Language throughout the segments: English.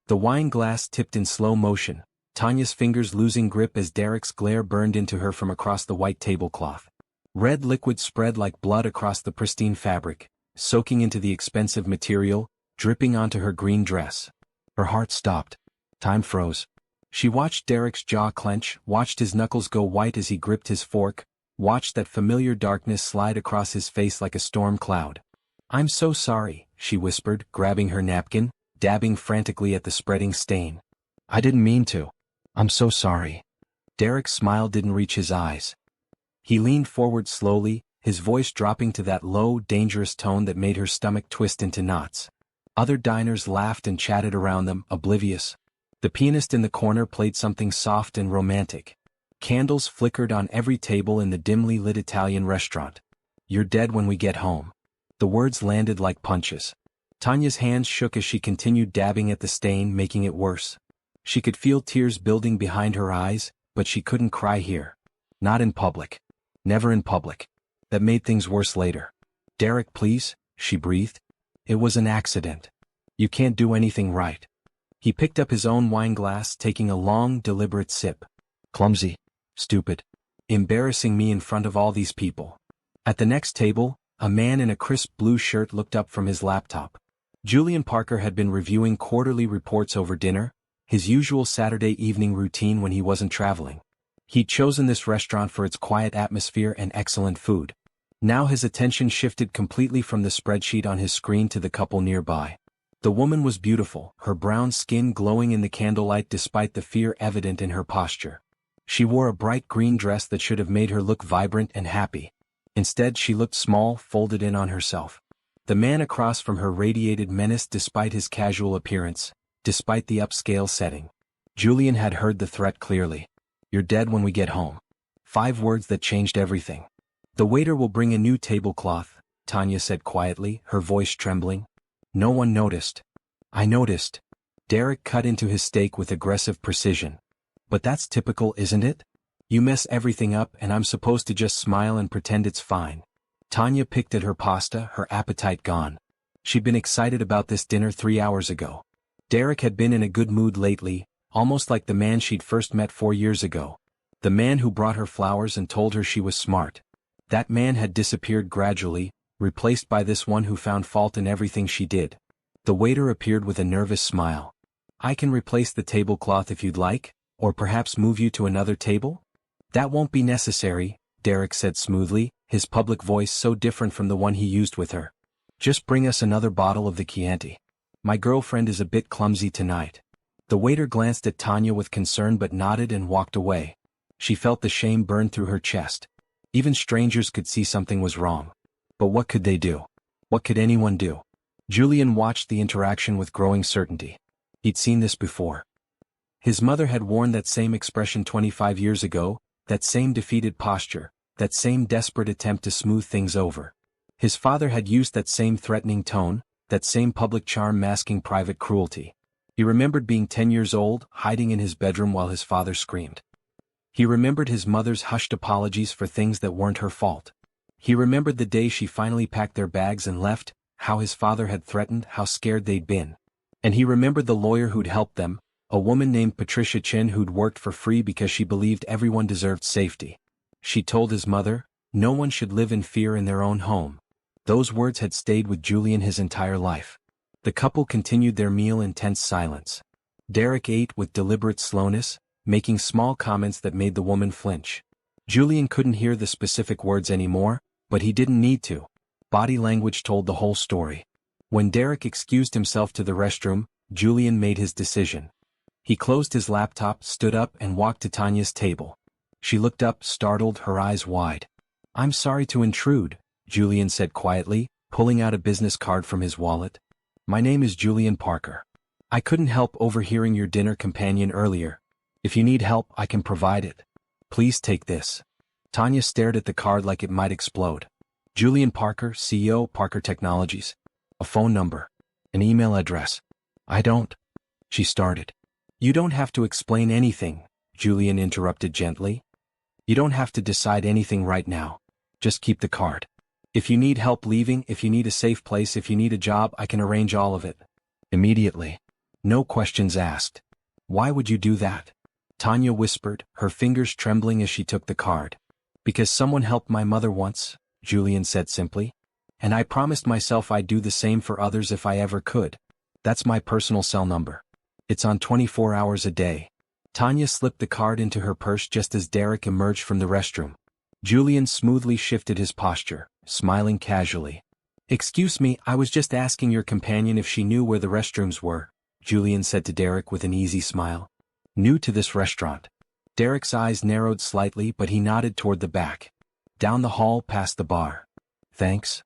The wine glass tipped in slow motion, Tanya's fingers losing grip as Derek's glare burned into her from across the white tablecloth. Red liquid spread like blood across the pristine fabric, soaking into the expensive material, dripping onto her green dress. Her heart stopped. Time froze. She watched Derek's jaw clench, watched his knuckles go white as he gripped his fork, watched that familiar darkness slide across his face like a storm cloud. "I'm so sorry," she whispered, grabbing her napkin, dabbing frantically at the spreading stain. "I didn't mean to. I'm so sorry." Derek's smile didn't reach his eyes. He leaned forward slowly, his voice dropping to that low, dangerous tone that made her stomach twist into knots. Other diners laughed and chatted around them, oblivious. The pianist in the corner played something soft and romantic. Candles flickered on every table in the dimly lit Italian restaurant. "You're dead when we get home." The words landed like punches. Tanya's hands shook as she continued dabbing at the stain, making it worse. She could feel tears building behind her eyes, but she couldn't cry here. Not in public. Never in public. That made things worse later. "Derek, please," she breathed. "It was an accident. You can't do anything right." He picked up his own wine glass, taking a long, deliberate sip. "Clumsy. Stupid. Embarrassing me in front of all these people." At the next table, a man in a crisp blue shirt looked up from his laptop. Julian Parker had been reviewing quarterly reports over dinner, his usual Saturday evening routine when he wasn't traveling. He'd chosen this restaurant for its quiet atmosphere and excellent food. Now his attention shifted completely from the spreadsheet on his screen to the couple nearby. The woman was beautiful, her brown skin glowing in the candlelight despite the fear evident in her posture. She wore a bright green dress that should have made her look vibrant and happy. Instead, she looked small, folded in on herself. The man across from her radiated menace despite his casual appearance, despite the upscale setting. Julian had heard the threat clearly. "You're dead when we get home." 5 words that changed everything. "The waiter will bring a new tablecloth," Tanya said quietly, her voice trembling. "No one noticed." "I noticed." Derek cut into his steak with aggressive precision. "But that's typical, isn't it? You mess everything up and I'm supposed to just smile and pretend it's fine." Tanya picked at her pasta, her appetite gone. She'd been excited about this dinner 3 hours ago. Derek had been in a good mood lately, almost like the man she'd first met 4 years ago. The man who brought her flowers and told her she was smart. That man had disappeared gradually, replaced by this one who found fault in everything she did. The waiter appeared with a nervous smile. "I can replace the tablecloth if you'd like, or perhaps move you to another table?" "That won't be necessary," Derek said smoothly, his public voice so different from the one he used with her. "Just bring us another bottle of the Chianti. My girlfriend is a bit clumsy tonight." The waiter glanced at Tanya with concern but nodded and walked away. She felt the shame burn through her chest. Even strangers could see something was wrong. But what could they do? What could anyone do? Julian watched the interaction with growing certainty. He'd seen this before. His mother had worn that same expression 25 years ago, that same defeated posture, that same desperate attempt to smooth things over. His father had used that same threatening tone, that same public charm masking private cruelty. He remembered being 10 years old, hiding in his bedroom while his father screamed. He remembered his mother's hushed apologies for things that weren't her fault. He remembered the day she finally packed their bags and left, how his father had threatened, how scared they'd been. And he remembered the lawyer who'd helped them, a woman named Patricia Chin who'd worked for free because she believed everyone deserved safety. She told his mother, no one should live in fear in their own home. Those words had stayed with Julian his entire life. The couple continued their meal in tense silence. Derek ate with deliberate slowness, making small comments that made the woman flinch. Julian couldn't hear the specific words anymore, but he didn't need to. Body language told the whole story. When Derek excused himself to the restroom, Julian made his decision. He closed his laptop, stood up and walked to Tanya's table. She looked up, startled, her eyes wide. "I'm sorry to intrude," Julian said quietly, pulling out a business card from his wallet. "My name is Julian Parker. I couldn't help overhearing your dinner companion earlier. If you need help, I can provide it. Please take this." Tanya stared at the card like it might explode. Julian Parker, CEO, Parker Technologies. A phone number. An email address. "I don't," she started. "You don't have to explain anything," Julian interrupted gently. "You don't have to decide anything right now. Just keep the card. If you need help leaving, if you need a safe place, if you need a job, I can arrange all of it. Immediately." No questions asked. Why would you do that? Tanya whispered, her fingers trembling as she took the card. Because someone helped my mother once, Julian said simply. And I promised myself I'd do the same for others if I ever could. That's my personal cell number. It's on 24 hours a day. Tanya slipped the card into her purse just as Derek emerged from the restroom. Julian smoothly shifted his posture, smiling casually. Excuse me, I was just asking your companion if she knew where the restrooms were, Julian said to Derek with an easy smile. New to this restaurant. Derek's eyes narrowed slightly but he nodded toward the back. Down the hall past the bar. Thanks.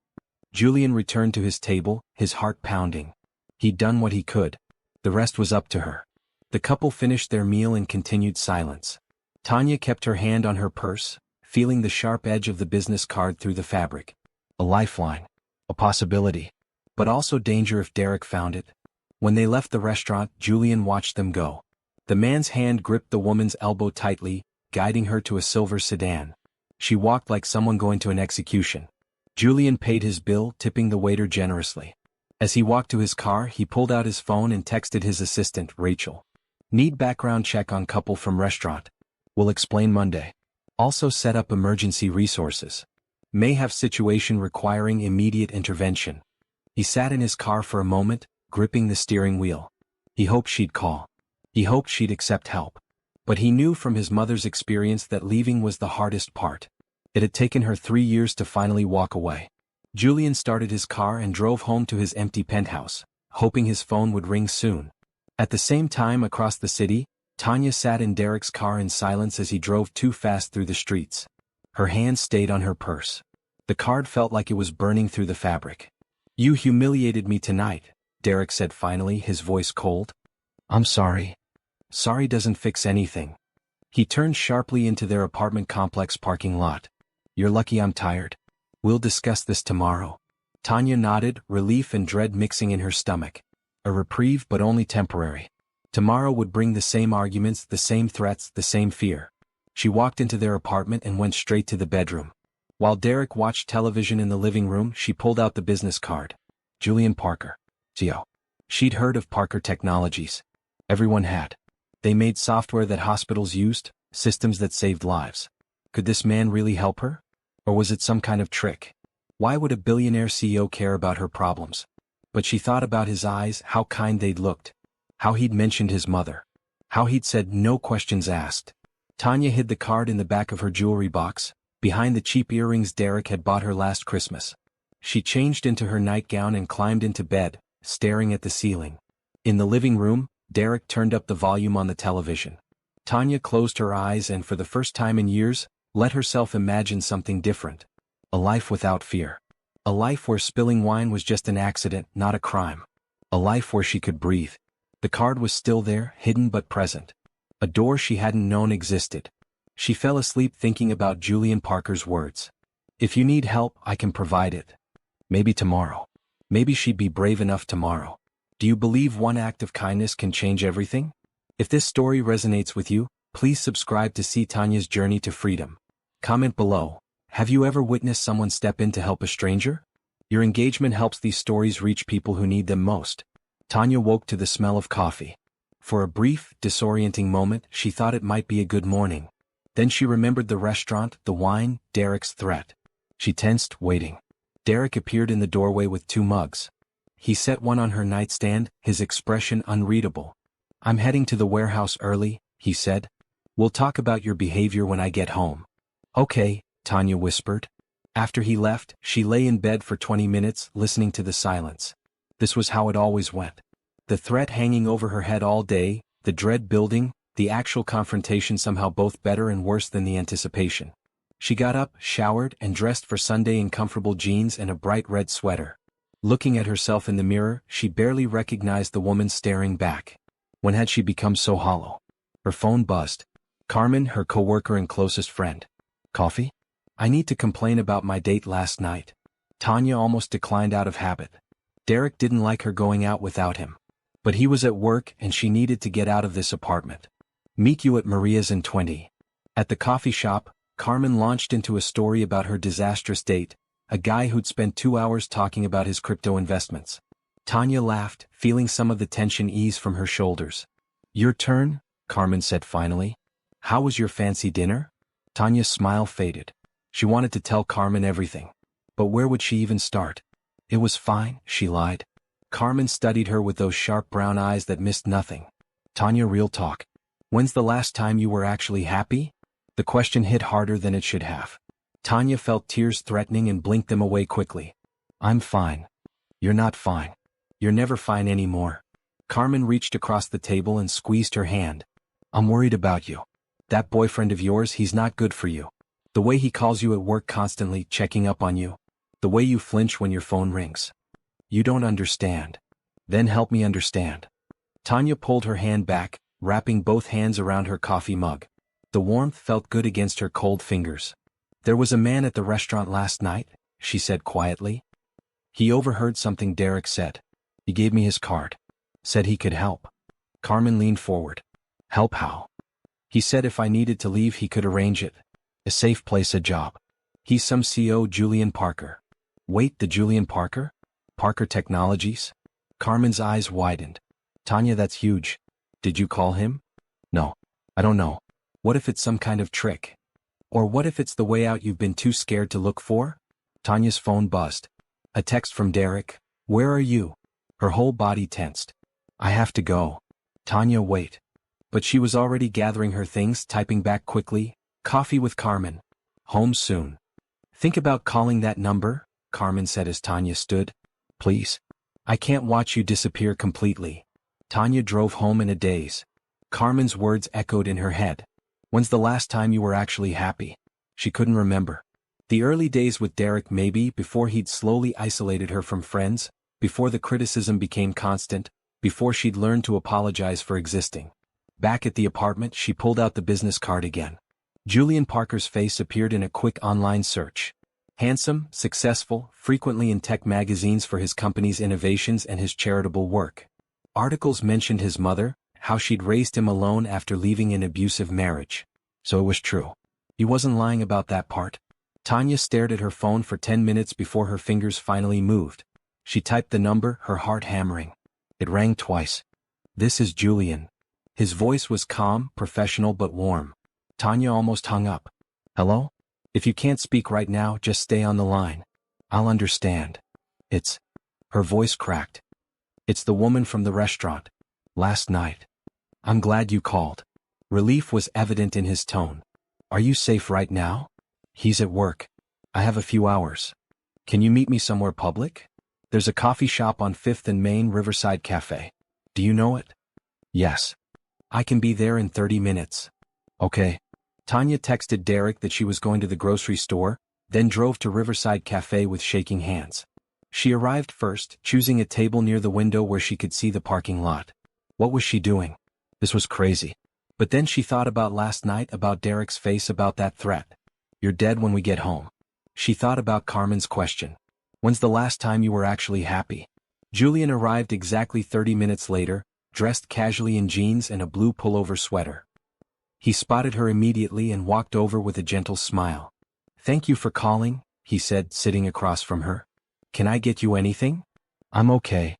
Julian returned to his table, his heart pounding. He'd done what he could. The rest was up to her. The couple finished their meal in continued silence. Tanya kept her hand on her purse, feeling the sharp edge of the business card through the fabric. A lifeline. A possibility. But also danger if Derek found it. When they left the restaurant, Julian watched them go. The man's hand gripped the woman's elbow tightly, guiding her to a silver sedan. She walked like someone going to an execution. Julian paid his bill, tipping the waiter generously. As he walked to his car, he pulled out his phone and texted his assistant, Rachel. Need background check on couple from restaurant. Will explain Monday. Also set up emergency resources. May have situation requiring immediate intervention. He sat in his car for a moment, gripping the steering wheel. He hoped she'd call. He hoped she'd accept help. But he knew from his mother's experience that leaving was the hardest part. It had taken her 3 years to finally walk away. Julian started his car and drove home to his empty penthouse, hoping his phone would ring soon. At the same time across the city, Tanya sat in Derek's car in silence as he drove too fast through the streets. Her hand stayed on her purse. The card felt like it was burning through the fabric. You humiliated me tonight, Derek said finally, his voice cold. I'm sorry. Sorry doesn't fix anything. He turned sharply into their apartment complex parking lot. You're lucky I'm tired. We'll discuss this tomorrow. Tanya nodded, relief and dread mixing in her stomach. A reprieve but only temporary. Tomorrow would bring the same arguments, the same threats, the same fear. She walked into their apartment and went straight to the bedroom. While Derek watched television in the living room, she pulled out the business card. Julian Parker. CEO. She'd heard of Parker Technologies. Everyone had. They made software that hospitals used, systems that saved lives. Could this man really help her? Or was it some kind of trick? Why would a billionaire CEO care about her problems? But she thought about his eyes, how kind they'd looked. How he'd mentioned his mother. How he'd said no questions asked. Tanya hid the card in the back of her jewelry box, behind the cheap earrings Derek had bought her last Christmas. She changed into her nightgown and climbed into bed, staring at the ceiling. In the living room, Derek turned up the volume on the television. Tanya closed her eyes and for the first time in years, let herself imagine something different. A life without fear. A life where spilling wine was just an accident, not a crime. A life where she could breathe. The card was still there, hidden but present. A door she hadn't known existed. She fell asleep thinking about Julian Parker's words. If you need help, I can provide it. Maybe tomorrow. Maybe she'd be brave enough tomorrow. Do you believe one act of kindness can change everything? If this story resonates with you, please subscribe to see Tanya's journey to freedom. Comment below. Have you ever witnessed someone step in to help a stranger? Your engagement helps these stories reach people who need them most. Tanya woke to the smell of coffee. For a brief, disorienting moment, she thought it might be a good morning. Then she remembered the restaurant, the wine, Derek's threat. She tensed, waiting. Derek appeared in the doorway with 2 mugs. He set one on her nightstand, his expression unreadable. I'm heading to the warehouse early, he said. We'll talk about your behavior when I get home. Okay, Tanya whispered. After he left, she lay in bed for 20 minutes, listening to the silence. This was how it always went. The threat hanging over her head all day, the dread building, the actual confrontation somehow both better and worse than the anticipation. She got up, showered, and dressed for Sunday in comfortable jeans and a bright red sweater. Looking at herself in the mirror, she barely recognized the woman staring back. When had she become so hollow? Her phone buzzed. Carmen, her coworker and closest friend. Coffee? I need to complain about my date last night. Tanya almost declined out of habit. Derek didn't like her going out without him. But he was at work and she needed to get out of this apartment. Meet you at Maria's in 20. At the coffee shop, Carmen launched into a story about her disastrous date, a guy who'd spent 2 hours talking about his crypto investments. Tanya laughed, feeling some of the tension ease from her shoulders. Your turn, Carmen said finally. How was your fancy dinner? Tanya's smile faded. She wanted to tell Carmen everything. But where would she even start? It was fine, she lied. Carmen studied her with those sharp brown eyes that missed nothing. Tanya, real talk. When's the last time you were actually happy? The question hit harder than it should have. Tanya felt tears threatening and blinked them away quickly. I'm fine. You're not fine. You're never fine anymore. Carmen reached across the table and squeezed her hand. I'm worried about you. That boyfriend of yours, he's not good for you. The way he calls you at work constantly, checking up on you. The way you flinch when your phone rings. You don't understand. Then help me understand. Tanya pulled her hand back, wrapping both hands around her coffee mug. The warmth felt good against her cold fingers. There was a man at the restaurant last night, she said quietly. He overheard something Derek said. He gave me his card. Said he could help. Carmen leaned forward. Help how? He said if I needed to leave he could arrange it. A safe place, a job. He's some CEO, Julian Parker. Wait, the Julian Parker? Parker Technologies? Carmen's eyes widened. Tanya, that's huge. Did you call him? No. I don't know. What if it's some kind of trick? Or what if it's the way out you've been too scared to look for? Tanya's phone buzzed. A text from Derek. Where are you? Her whole body tensed. I have to go. Tanya, wait. But she was already gathering her things, typing back quickly. Coffee with Carmen. Home soon. Think about calling that number, Carmen said as Tanya stood. Please. I can't watch you disappear completely. Tanya drove home in a daze. Carmen's words echoed in her head. When's the last time you were actually happy? She couldn't remember. The early days with Derek, maybe, before he'd slowly isolated her from friends, before the criticism became constant, before she'd learned to apologize for existing. Back at the apartment, she pulled out the business card again. Julian Parker's face appeared in a quick online search. Handsome, successful, frequently in tech magazines for his company's innovations and his charitable work. Articles mentioned his mother, how she'd raised him alone after leaving an abusive marriage. So it was true. He wasn't lying about that part. Tanya stared at her phone for 10 minutes before her fingers finally moved. She typed the number, her heart hammering. It rang twice. This is Julian. His voice was calm, professional but warm. Tanya almost hung up. Hello? If you can't speak right now, just stay on the line. I'll understand. It's... Her voice cracked. It's the woman from the restaurant. Last night. I'm glad you called. Relief was evident in his tone. Are you safe right now? He's at work. I have a few hours. Can you meet me somewhere public? There's a coffee shop on 5th and Main, Riverside Cafe. Do you know it? Yes. I can be there in 30 minutes. Okay. Tanya texted Derek that she was going to the grocery store, then drove to Riverside Cafe with shaking hands. She arrived first, choosing a table near the window where she could see the parking lot. What was she doing? This was crazy. But then she thought about last night, about Derek's face, about that threat. You're dead when we get home. She thought about Carmen's question. When's the last time you were actually happy? Julian arrived exactly 30 minutes later, dressed casually in jeans and a blue pullover sweater. He spotted her immediately and walked over with a gentle smile. Thank you for calling, he said, sitting across from her. Can I get you anything? I'm okay.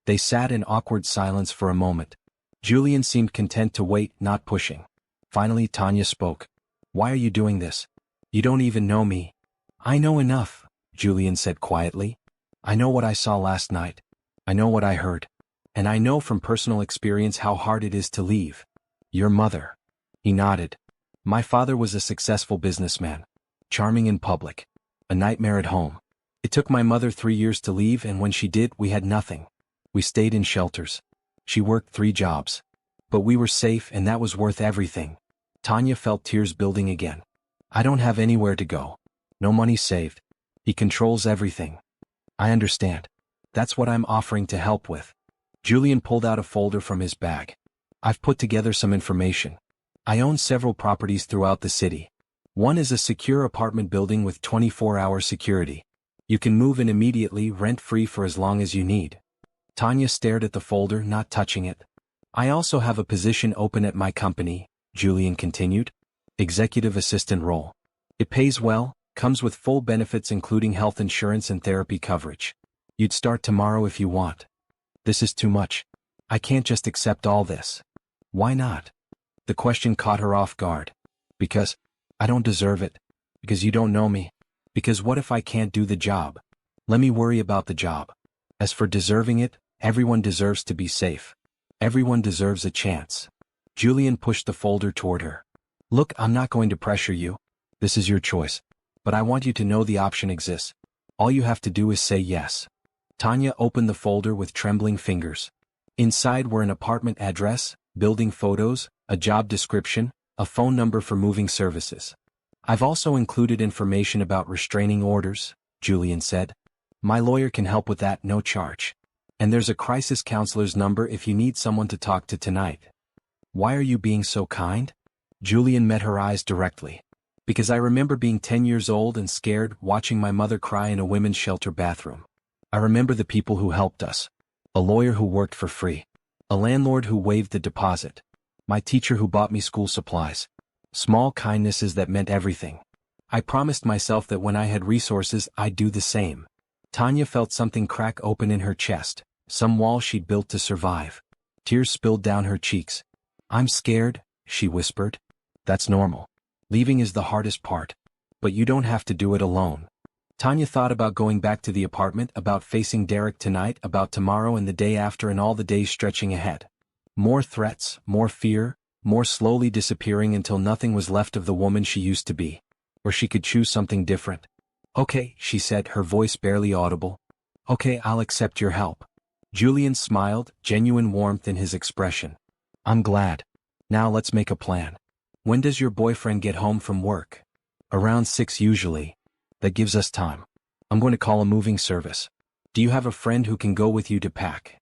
They sat in awkward silence for a moment. Julian seemed content to wait, not pushing. Finally, Tanya spoke. Why are you doing this? You don't even know me. I know enough, Julian said quietly. I know what I saw last night. I know what I heard. And I know from personal experience how hard it is to leave. Your mother. He nodded. My father was a successful businessman. Charming in public. A nightmare at home. It took my mother 3 years to leave, and when she did, we had nothing. We stayed in shelters. She worked 3 jobs. But we were safe, and that was worth everything. Tanya felt tears building again. I don't have anywhere to go. No money saved. He controls everything. I understand. That's what I'm offering to help with. Julian pulled out a folder from his bag. I've put together some information. I own several properties throughout the city. One is a secure apartment building with 24-hour security. You can move in immediately, rent-free for as long as you need. Tanya stared at the folder, not touching it. I also have a position open at my company, Julian continued. Executive assistant role. It pays well, comes with full benefits including health insurance and therapy coverage. You'd start tomorrow if you want. This is too much. I can't just accept all this. Why not? The question caught her off guard. Because I don't deserve it. Because you don't know me. Because what if I can't do the job? Let me worry about the job. As for deserving it, everyone deserves to be safe. Everyone deserves a chance. Julian pushed the folder toward her. Look, I'm not going to pressure you. This is your choice. But I want you to know the option exists. All you have to do is say yes. Tanya opened the folder with trembling fingers. Inside were an apartment address, building photos, a job description, a phone number for moving services. I've also included information about restraining orders, Julian said. My lawyer can help with that, no charge. And there's a crisis counselor's number if you need someone to talk to tonight. Why are you being so kind? Julian met her eyes directly. Because I remember being 10 years old and scared, watching my mother cry in a women's shelter bathroom. I remember the people who helped us. A lawyer who worked for free. A landlord who waived the deposit. My teacher who bought me school supplies. Small kindnesses that meant everything. I promised myself that when I had resources, I'd do the same. Tanya felt something crack open in her chest, some wall she'd built to survive. Tears spilled down her cheeks. I'm scared, she whispered. That's normal. Leaving is the hardest part. But you don't have to do it alone. Tanya thought about going back to the apartment, about facing Derek tonight, about tomorrow and the day after and all the days stretching ahead. More threats, more fear, more slowly disappearing until nothing was left of the woman she used to be. Or she could choose something different. Okay, she said, her voice barely audible. Okay, I'll accept your help. Julian smiled, genuine warmth in his expression. I'm glad. Now let's make a plan. When does your boyfriend get home from work? Around 6 usually. That gives us time. I'm going to call a moving service. Do you have a friend who can go with you to pack?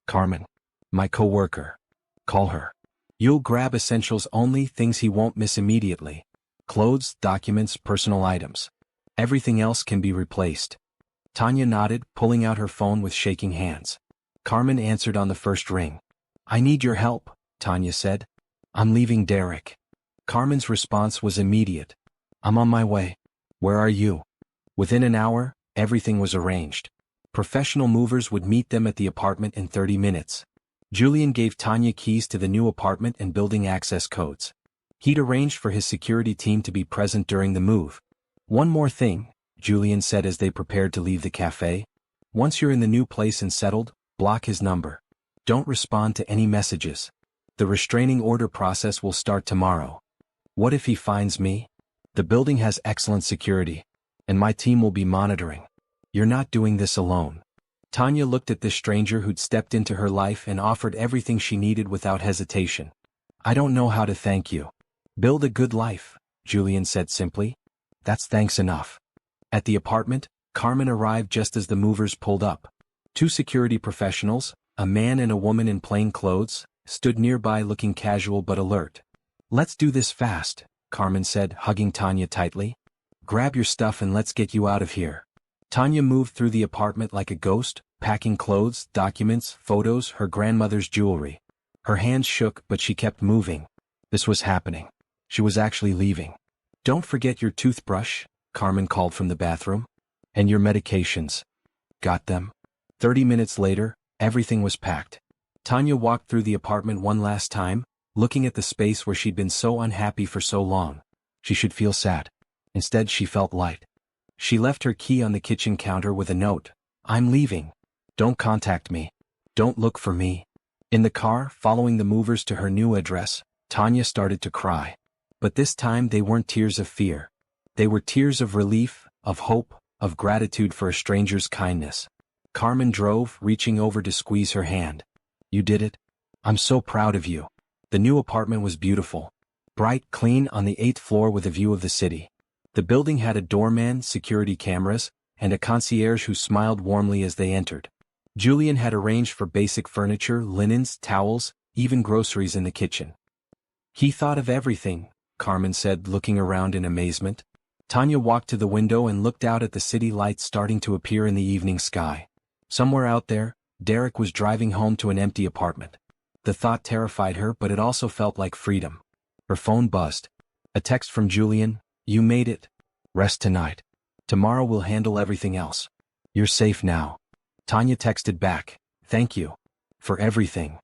Carmen. My co-worker. Call her. You'll grab essentials only, things he won't miss immediately. Clothes, documents, personal items. Everything else can be replaced. Tanya nodded, pulling out her phone with shaking hands. Carmen answered on the first ring. I need your help, Tanya said. I'm leaving Derek. Carmen's response was immediate. I'm on my way. Where are you? Within an hour, everything was arranged. Professional movers would meet them at the apartment in 30 minutes. Julian gave Tanya keys to the new apartment and building access codes. He'd arranged for his security team to be present during the move. One more thing, Julian said as they prepared to leave the cafe. Once you're in the new place and settled, block his number. Don't respond to any messages. The restraining order process will start tomorrow. What if he finds me? The building has excellent security, and my team will be monitoring. You're not doing this alone. Tanya looked at this stranger who'd stepped into her life and offered everything she needed without hesitation. I don't know how to thank you. Build a good life, Julian said simply. That's thanks enough. At the apartment, Carmen arrived just as the movers pulled up. 2 security professionals, a man and a woman in plain clothes, stood nearby looking casual but alert. Let's do this fast, Carmen said, hugging Tanya tightly. Grab your stuff and let's get you out of here. Tanya moved through the apartment like a ghost, packing clothes, documents, photos, her grandmother's jewelry. Her hands shook, but she kept moving. This was happening. She was actually leaving. Don't forget your toothbrush, Carmen called from the bathroom. And your medications. Got them? 30 minutes later, everything was packed. Tanya walked through the apartment one last time, looking at the space where she'd been so unhappy for so long. She should feel sad. Instead, she felt light. She left her key on the kitchen counter with a note. I'm leaving. Don't contact me. Don't look for me. In the car, following the movers to her new address, Tanya started to cry. But this time they weren't tears of fear. They were tears of relief, of hope, of gratitude for a stranger's kindness. Carmen drove, reaching over to squeeze her hand. You did it. I'm so proud of you. The new apartment was beautiful. Bright, clean, on the 8th floor with a view of the city. The building had a doorman, security cameras, and a concierge who smiled warmly as they entered. Julian had arranged for basic furniture, linens, towels, even groceries in the kitchen. He thought of everything, Carmen said, looking around in amazement. Tanya walked to the window and looked out at the city lights starting to appear in the evening sky. Somewhere out there, Derek was driving home to an empty apartment. The thought terrified her, but it also felt like freedom. Her phone buzzed. A text from Julian. You made it. Rest tonight. Tomorrow we'll handle everything else. You're safe now. Tanya texted back. Thank you. For everything.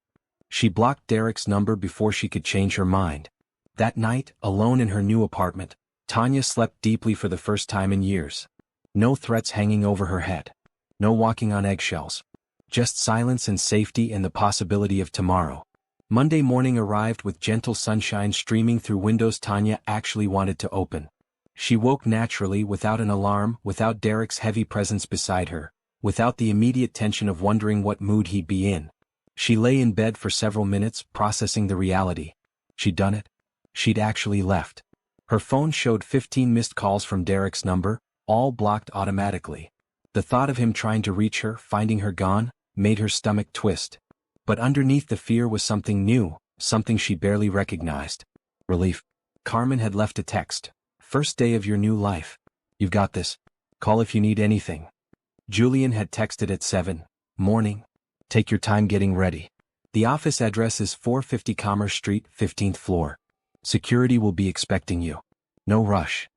She blocked Derek's number before she could change her mind. That night, alone in her new apartment, Tanya slept deeply for the first time in years. No threats hanging over her head. No walking on eggshells. Just silence and safety and the possibility of tomorrow. Monday morning arrived with gentle sunshine streaming through windows Tanya actually wanted to open. She woke naturally without an alarm, without Derek's heavy presence beside her, without the immediate tension of wondering what mood he'd be in. She lay in bed for several minutes, processing the reality. She'd done it. She'd actually left. Her phone showed 15 missed calls from Derek's number, all blocked automatically. The thought of him trying to reach her, finding her gone, made her stomach twist. But underneath the fear was something new, something she barely recognized. Relief. Carmen had left a text. First day of your new life. You've got this. Call if you need anything. Julian had texted at 7. Morning. Take your time getting ready. The office address is 450 Commerce Street, 15th floor. Security will be expecting you. No rush.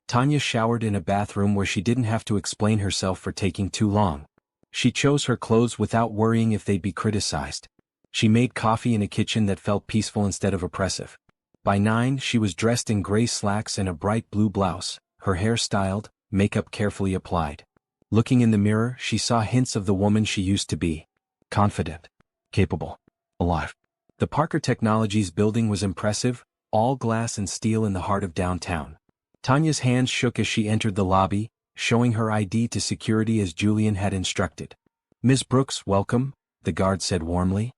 Tanya showered in a bathroom where she didn't have to explain herself for taking too long. She chose her clothes without worrying if they'd be criticized. She made coffee in a kitchen that felt peaceful instead of oppressive. By 9, she was dressed in gray slacks and a bright blue blouse, her hair styled, makeup carefully applied. Looking in the mirror, she saw hints of the woman she used to be. Confident. Capable. Alive. The Parker Technologies building was impressive, all glass and steel in the heart of downtown. Tanya's hands shook as she entered the lobby, showing her ID to security as Julian had instructed. Ms. Brooks, welcome, the guard said warmly.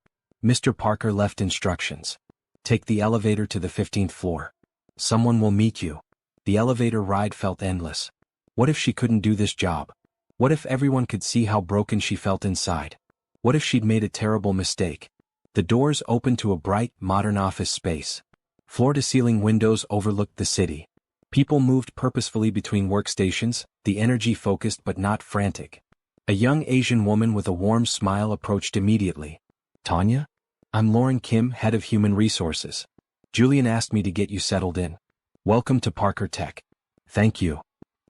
Mr. Parker left instructions. Take the elevator to the 15th floor. Someone will meet you. The elevator ride felt endless. What if she couldn't do this job? What if everyone could see how broken she felt inside? What if she'd made a terrible mistake? The doors opened to a bright, modern office space. Floor-to-ceiling windows overlooked the city. People moved purposefully between workstations, the energy focused but not frantic. A young Asian woman with a warm smile approached immediately. Tanya? I'm Lauren Kim, head of human resources. Julian asked me to get you settled in. Welcome to Parker Tech. Thank you.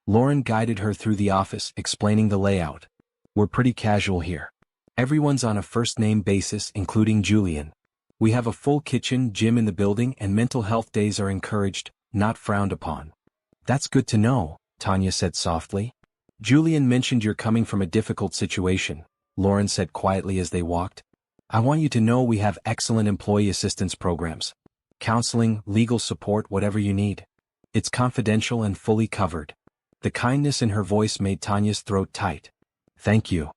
Lauren guided her through the office, explaining the layout. We're pretty casual here. Everyone's on a first-name basis, including Julian. We have a full kitchen, gym in the building, and mental health days are encouraged, not frowned upon. That's good to know, Tanya said softly. Julian mentioned you're coming from a difficult situation, Lauren said quietly as they walked. I want you to know we have excellent employee assistance programs. Counseling, legal support, whatever you need. It's confidential and fully covered. The kindness in her voice made Tanya's throat tight. Thank you.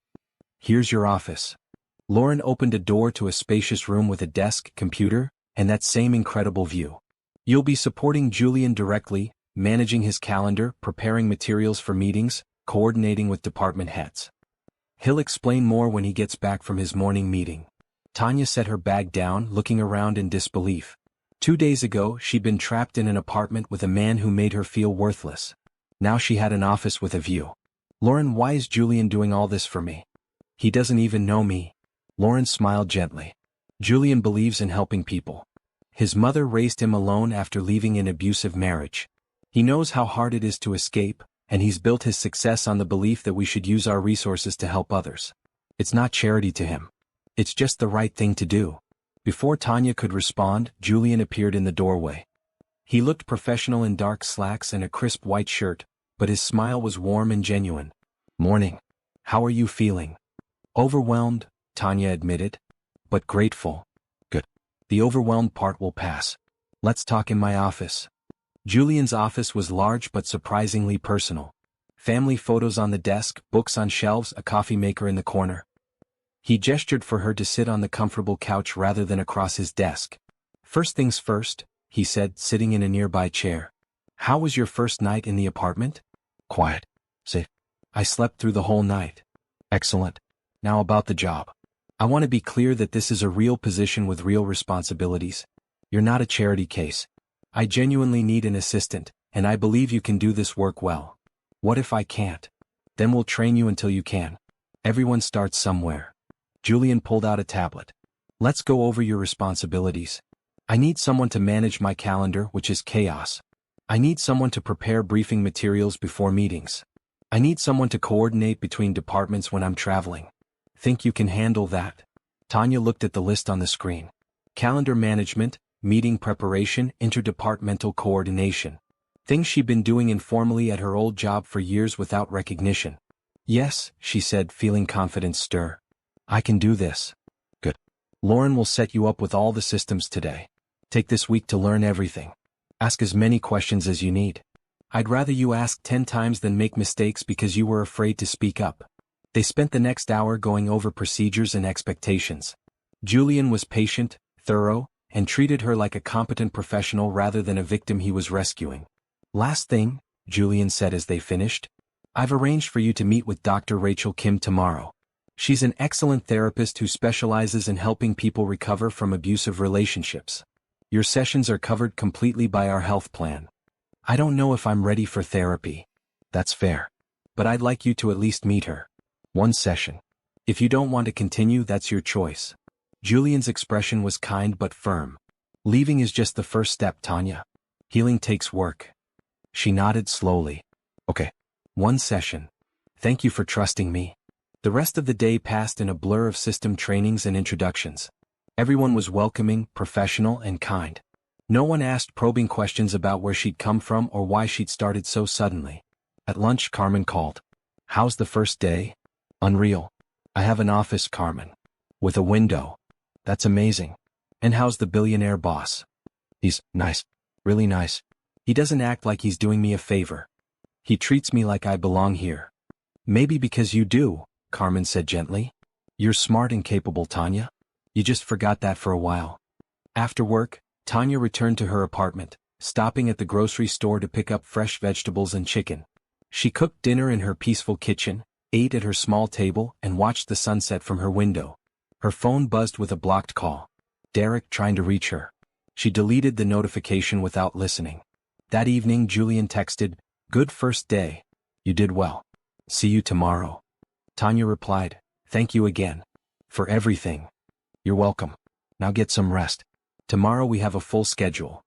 Here's your office. Lauren opened a door to a spacious room with a desk, computer, and that same incredible view. You'll be supporting Julian directly, managing his calendar, preparing materials for meetings, coordinating with department heads. He'll explain more when he gets back from his morning meeting. Tanya set her bag down, looking around in disbelief. 2 days ago, she'd been trapped in an apartment with a man who made her feel worthless. Now she had an office with a view. Lauren, why is Julian doing all this for me? He doesn't even know me. Lauren smiled gently. Julian believes in helping people. His mother raised him alone after leaving an abusive marriage. He knows how hard it is to escape, and he's built his success on the belief that we should use our resources to help others. It's not charity to him. It's just the right thing to do. Before Tanya could respond, Julian appeared in the doorway. He looked professional in dark slacks and a crisp white shirt, but his smile was warm and genuine. Morning. How are you feeling? Overwhelmed, Tanya admitted. But grateful. Good. The overwhelmed part will pass. Let's talk in my office. Julian's office was large but surprisingly personal. Family photos on the desk, books on shelves, a coffee maker in the corner. He gestured for her to sit on the comfortable couch rather than across his desk. First things first, he said, sitting in a nearby chair. How was your first night in the apartment? Quiet. Safe. I slept through the whole night. Excellent. Now about the job. I want to be clear that this is a real position with real responsibilities. You're not a charity case. I genuinely need an assistant, and I believe you can do this work well. What if I can't? Then we'll train you until you can. Everyone starts somewhere. Julian pulled out a tablet. Let's go over your responsibilities. I need someone to manage my calendar, which is chaos. I need someone to prepare briefing materials before meetings. I need someone to coordinate between departments when I'm traveling. Think you can handle that? Tanya looked at the list on the screen. Calendar management, meeting preparation, interdepartmental coordination. Things she'd been doing informally at her old job for years without recognition. Yes, she said, feeling confidence stir. I can do this. Good. Lauren will set you up with all the systems today. Take this week to learn everything. Ask as many questions as you need. I'd rather you ask 10 times than make mistakes because you were afraid to speak up. They spent the next hour going over procedures and expectations. Julian was patient, thorough, and treated her like a competent professional rather than a victim he was rescuing. Last thing, Julian said as they finished. I've arranged for you to meet with Dr. Rachel Kim tomorrow. She's an excellent therapist who specializes in helping people recover from abusive relationships. Your sessions are covered completely by our health plan. I don't know if I'm ready for therapy. That's fair. But I'd like you to at least meet her. One session. If you don't want to continue, that's your choice. Julian's expression was kind but firm. Leaving is just the first step, Tanya. Healing takes work. She nodded slowly. Okay. One session. Thank you for trusting me. The rest of the day passed in a blur of system trainings and introductions. Everyone was welcoming, professional, and kind. No one asked probing questions about where she'd come from or why she'd started so suddenly. At lunch, Carmen called. How's the first day? Unreal. I have an office, Carmen. With a window. That's amazing. And how's the billionaire boss? He's nice. Really nice. He doesn't act like he's doing me a favor. He treats me like I belong here. Maybe because you do, Carmen said gently. You're smart and capable, Tanya. You just forgot that for a while. After work, Tanya returned to her apartment, stopping at the grocery store to pick up fresh vegetables and chicken. She cooked dinner in her peaceful kitchen, ate at her small table, and watched the sunset from her window. Her phone buzzed with a blocked call. Derek trying to reach her. She deleted the notification without listening. That evening, Julian texted, Good first day. You did well. See you tomorrow. Tanya replied, Thank you again. For everything. You're welcome. Now get some rest. Tomorrow we have a full schedule.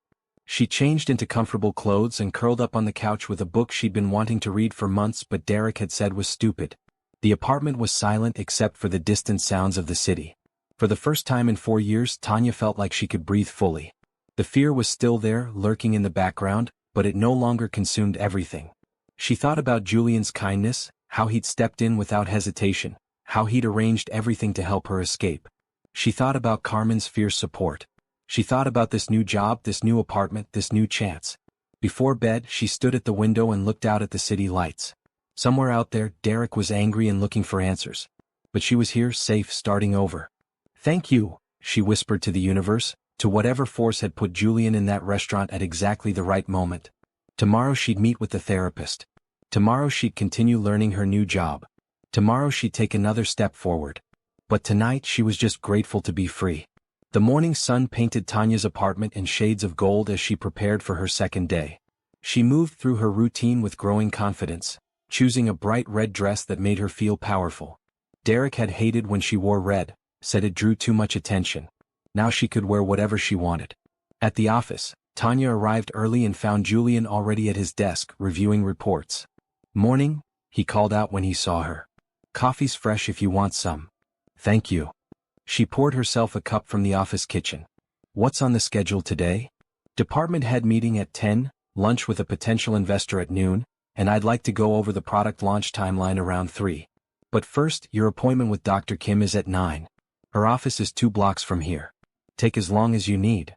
She changed into comfortable clothes and curled up on the couch with a book she'd been wanting to read for months but Derek had said was stupid. The apartment was silent except for the distant sounds of the city. For the first time in 4 years, Tanya felt like she could breathe fully. The fear was still there, lurking in the background, but it no longer consumed everything. She thought about Julian's kindness, how he'd stepped in without hesitation, how he'd arranged everything to help her escape. She thought about Carmen's fierce support. She thought about this new job, this new apartment, this new chance. Before bed, she stood at the window and looked out at the city lights. Somewhere out there, Derek was angry and looking for answers. But she was here, safe, starting over. Thank you, she whispered to the universe, to whatever force had put Julian in that restaurant at exactly the right moment. Tomorrow she'd meet with the therapist. Tomorrow she'd continue learning her new job. Tomorrow she'd take another step forward. But tonight she was just grateful to be free. The morning sun painted Tanya's apartment in shades of gold as she prepared for her second day. She moved through her routine with growing confidence, choosing a bright red dress that made her feel powerful. Derek had hated when she wore red, said it drew too much attention. Now she could wear whatever she wanted. At the office, Tanya arrived early and found Julian already at his desk, reviewing reports. Morning, he called out when he saw her. Coffee's fresh if you want some. Thank you. She poured herself a cup from the office kitchen. What's on the schedule today? Department head meeting at 10, lunch with a potential investor at noon, and I'd like to go over the product launch timeline around 3. But first, your appointment with Dr. Kim is at 9. Her office is 2 blocks from here. Take as long as you need.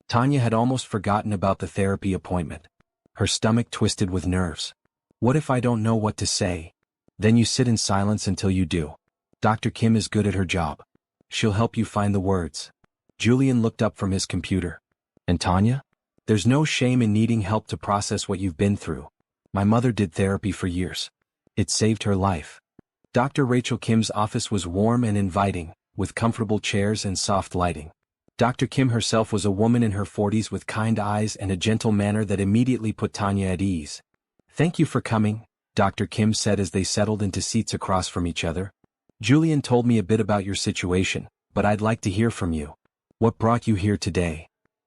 Tanya had almost forgotten about the therapy appointment. Her stomach twisted with nerves. What if I don't know what to say? Then you sit in silence until you do. Dr. Kim is good at her job. She'll help you find the words. Julian looked up from his computer. And Tanya? There's no shame in needing help to process what you've been through. My mother did therapy for years. It saved her life. Dr. Rachel Kim's office was warm and inviting, with comfortable chairs and soft lighting. Dr. Kim herself was a woman in her 40s with kind eyes and a gentle manner that immediately put Tanya at ease. Thank you for coming, Dr. Kim said as they settled into seats across from each other. Julian told me a bit about your situation, but I'd like to hear from you. What brought you here today?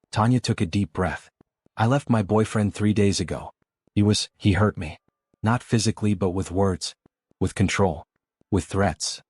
Tanya took a deep breath. I left my boyfriend 3 days ago. He hurt me. Not physically but with words. With control. With threats.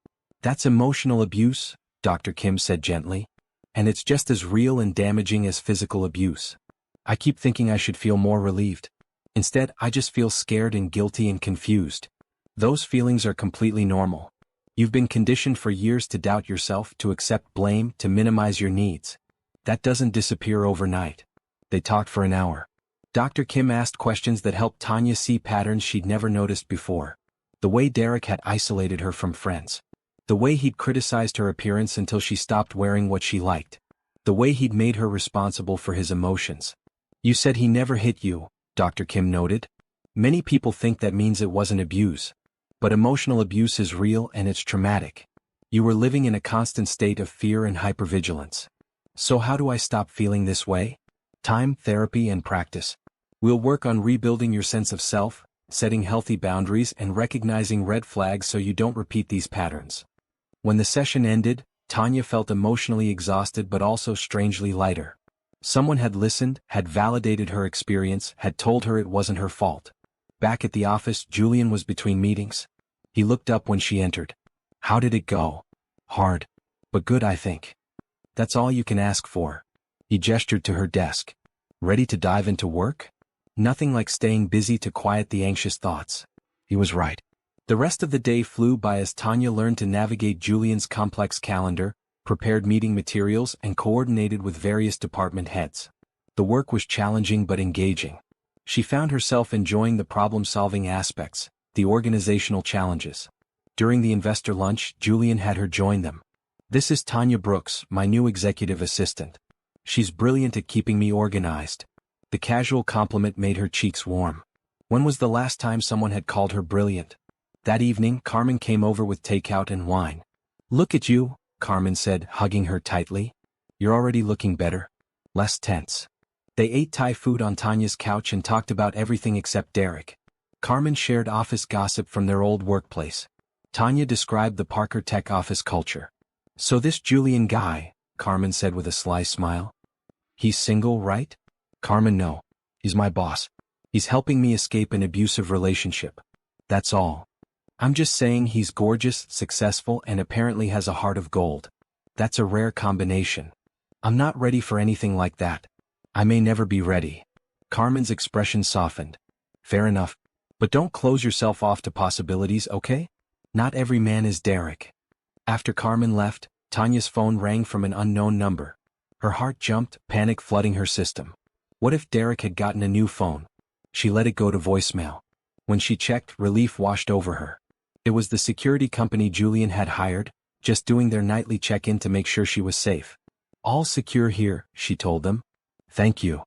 That's emotional abuse, Dr. Kim said gently. And it's just as real and damaging as physical abuse. I keep thinking I should feel more relieved. Instead, I just feel scared and guilty and confused. Those feelings are completely normal. You've been conditioned for years to doubt yourself, to accept blame, to minimize your needs. That doesn't disappear overnight. They talked for an hour. Dr. Kim asked questions that helped Tanya see patterns she'd never noticed before. The way Derek had isolated her from friends. The way he'd criticized her appearance until she stopped wearing what she liked. The way he'd made her responsible for his emotions. You said he never hit you, Dr. Kim noted. Many people think that means it wasn't abuse. But emotional abuse is real and it's traumatic. You were living in a constant state of fear and hypervigilance. So how do I stop feeling this way? Time, therapy, and practice. We'll work on rebuilding your sense of self, setting healthy boundaries, and recognizing red flags so you don't repeat these patterns. When the session ended, Tanya felt emotionally exhausted but also strangely lighter. Someone had listened, had validated her experience, had told her it wasn't her fault. Back at the office, Julian was between meetings. He looked up when she entered. How did it go? Hard. But good, I think. That's all you can ask for. He gestured to her desk. Ready to dive into work? Nothing like staying busy to quiet the anxious thoughts. He was right. The rest of the day flew by as Tanya learned to navigate Julian's complex calendar, prepared meeting materials, and coordinated with various department heads. The work was challenging but engaging. She found herself enjoying the problem-solving aspects, the organizational challenges. During the investor lunch, Julian had her join them. This is Tanya Brooks, my new executive assistant. She's brilliant at keeping me organized. The casual compliment made her cheeks warm. When was the last time someone had called her brilliant? That evening, Carmen came over with takeout and wine. Look at you, Carmen said, hugging her tightly. You're already looking better. Less tense. They ate Thai food on Tanya's couch and talked about everything except Derek. Carmen shared office gossip from their old workplace. Tanya described the Parker Tech office culture. So this Julian guy, Carmen said with a sly smile. He's single, right? Carmen, no. He's my boss. He's helping me escape an abusive relationship. That's all. I'm just saying he's gorgeous, successful, and apparently has a heart of gold. That's a rare combination. I'm not ready for anything like that. I may never be ready. Carmen's expression softened. Fair enough. But don't close yourself off to possibilities, okay? Not every man is Derek. After Carmen left, Tanya's phone rang from an unknown number. Her heart jumped, panic flooding her system. What if Derek had gotten a new phone? She let it go to voicemail. When she checked, relief washed over her. It was the security company Julian had hired, just doing their nightly check-in to make sure she was safe. All secure here, she told them. Thank you.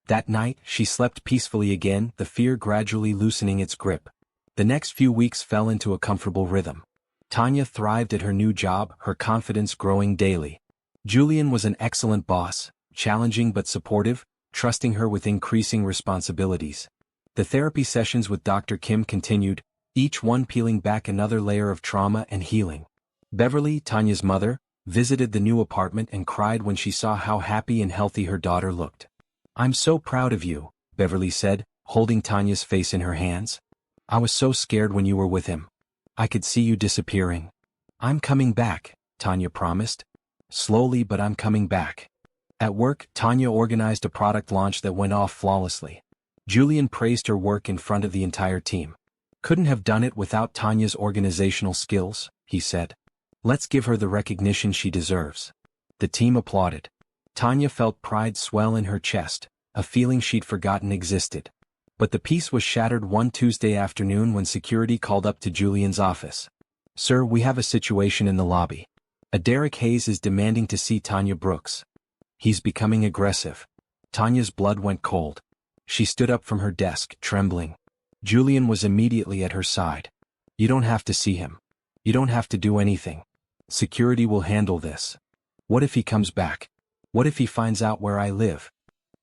That night, she slept peacefully again, the fear gradually loosening its grip. The next few weeks fell into a comfortable rhythm. Tanya thrived at her new job, her confidence growing daily. Julian was an excellent boss, challenging but supportive, trusting her with increasing responsibilities. The therapy sessions with Dr. Kim continued, each one peeling back another layer of trauma and healing. Beverly, Tanya's mother, visited the new apartment and cried when she saw how happy and healthy her daughter looked. I'm so proud of you, Beverly said, holding Tanya's face in her hands. I was so scared when you were with him. I could see you disappearing. I'm coming back, Tanya promised. Slowly, but I'm coming back. At work, Tanya organized a product launch that went off flawlessly. Julian praised her work in front of the entire team. Couldn't have done it without Tanya's organizational skills, he said. Let's give her the recognition she deserves. The team applauded. Tanya felt pride swell in her chest, a feeling she'd forgotten existed. But the peace was shattered one Tuesday afternoon when security called up to Julian's office. Sir, we have a situation in the lobby. A Derek Hayes is demanding to see Tanya Brooks. He's becoming aggressive. Tanya's blood went cold. She stood up from her desk, trembling. Julian was immediately at her side. You don't have to see him. You don't have to do anything. Security will handle this. What if he comes back? What if he finds out where I live?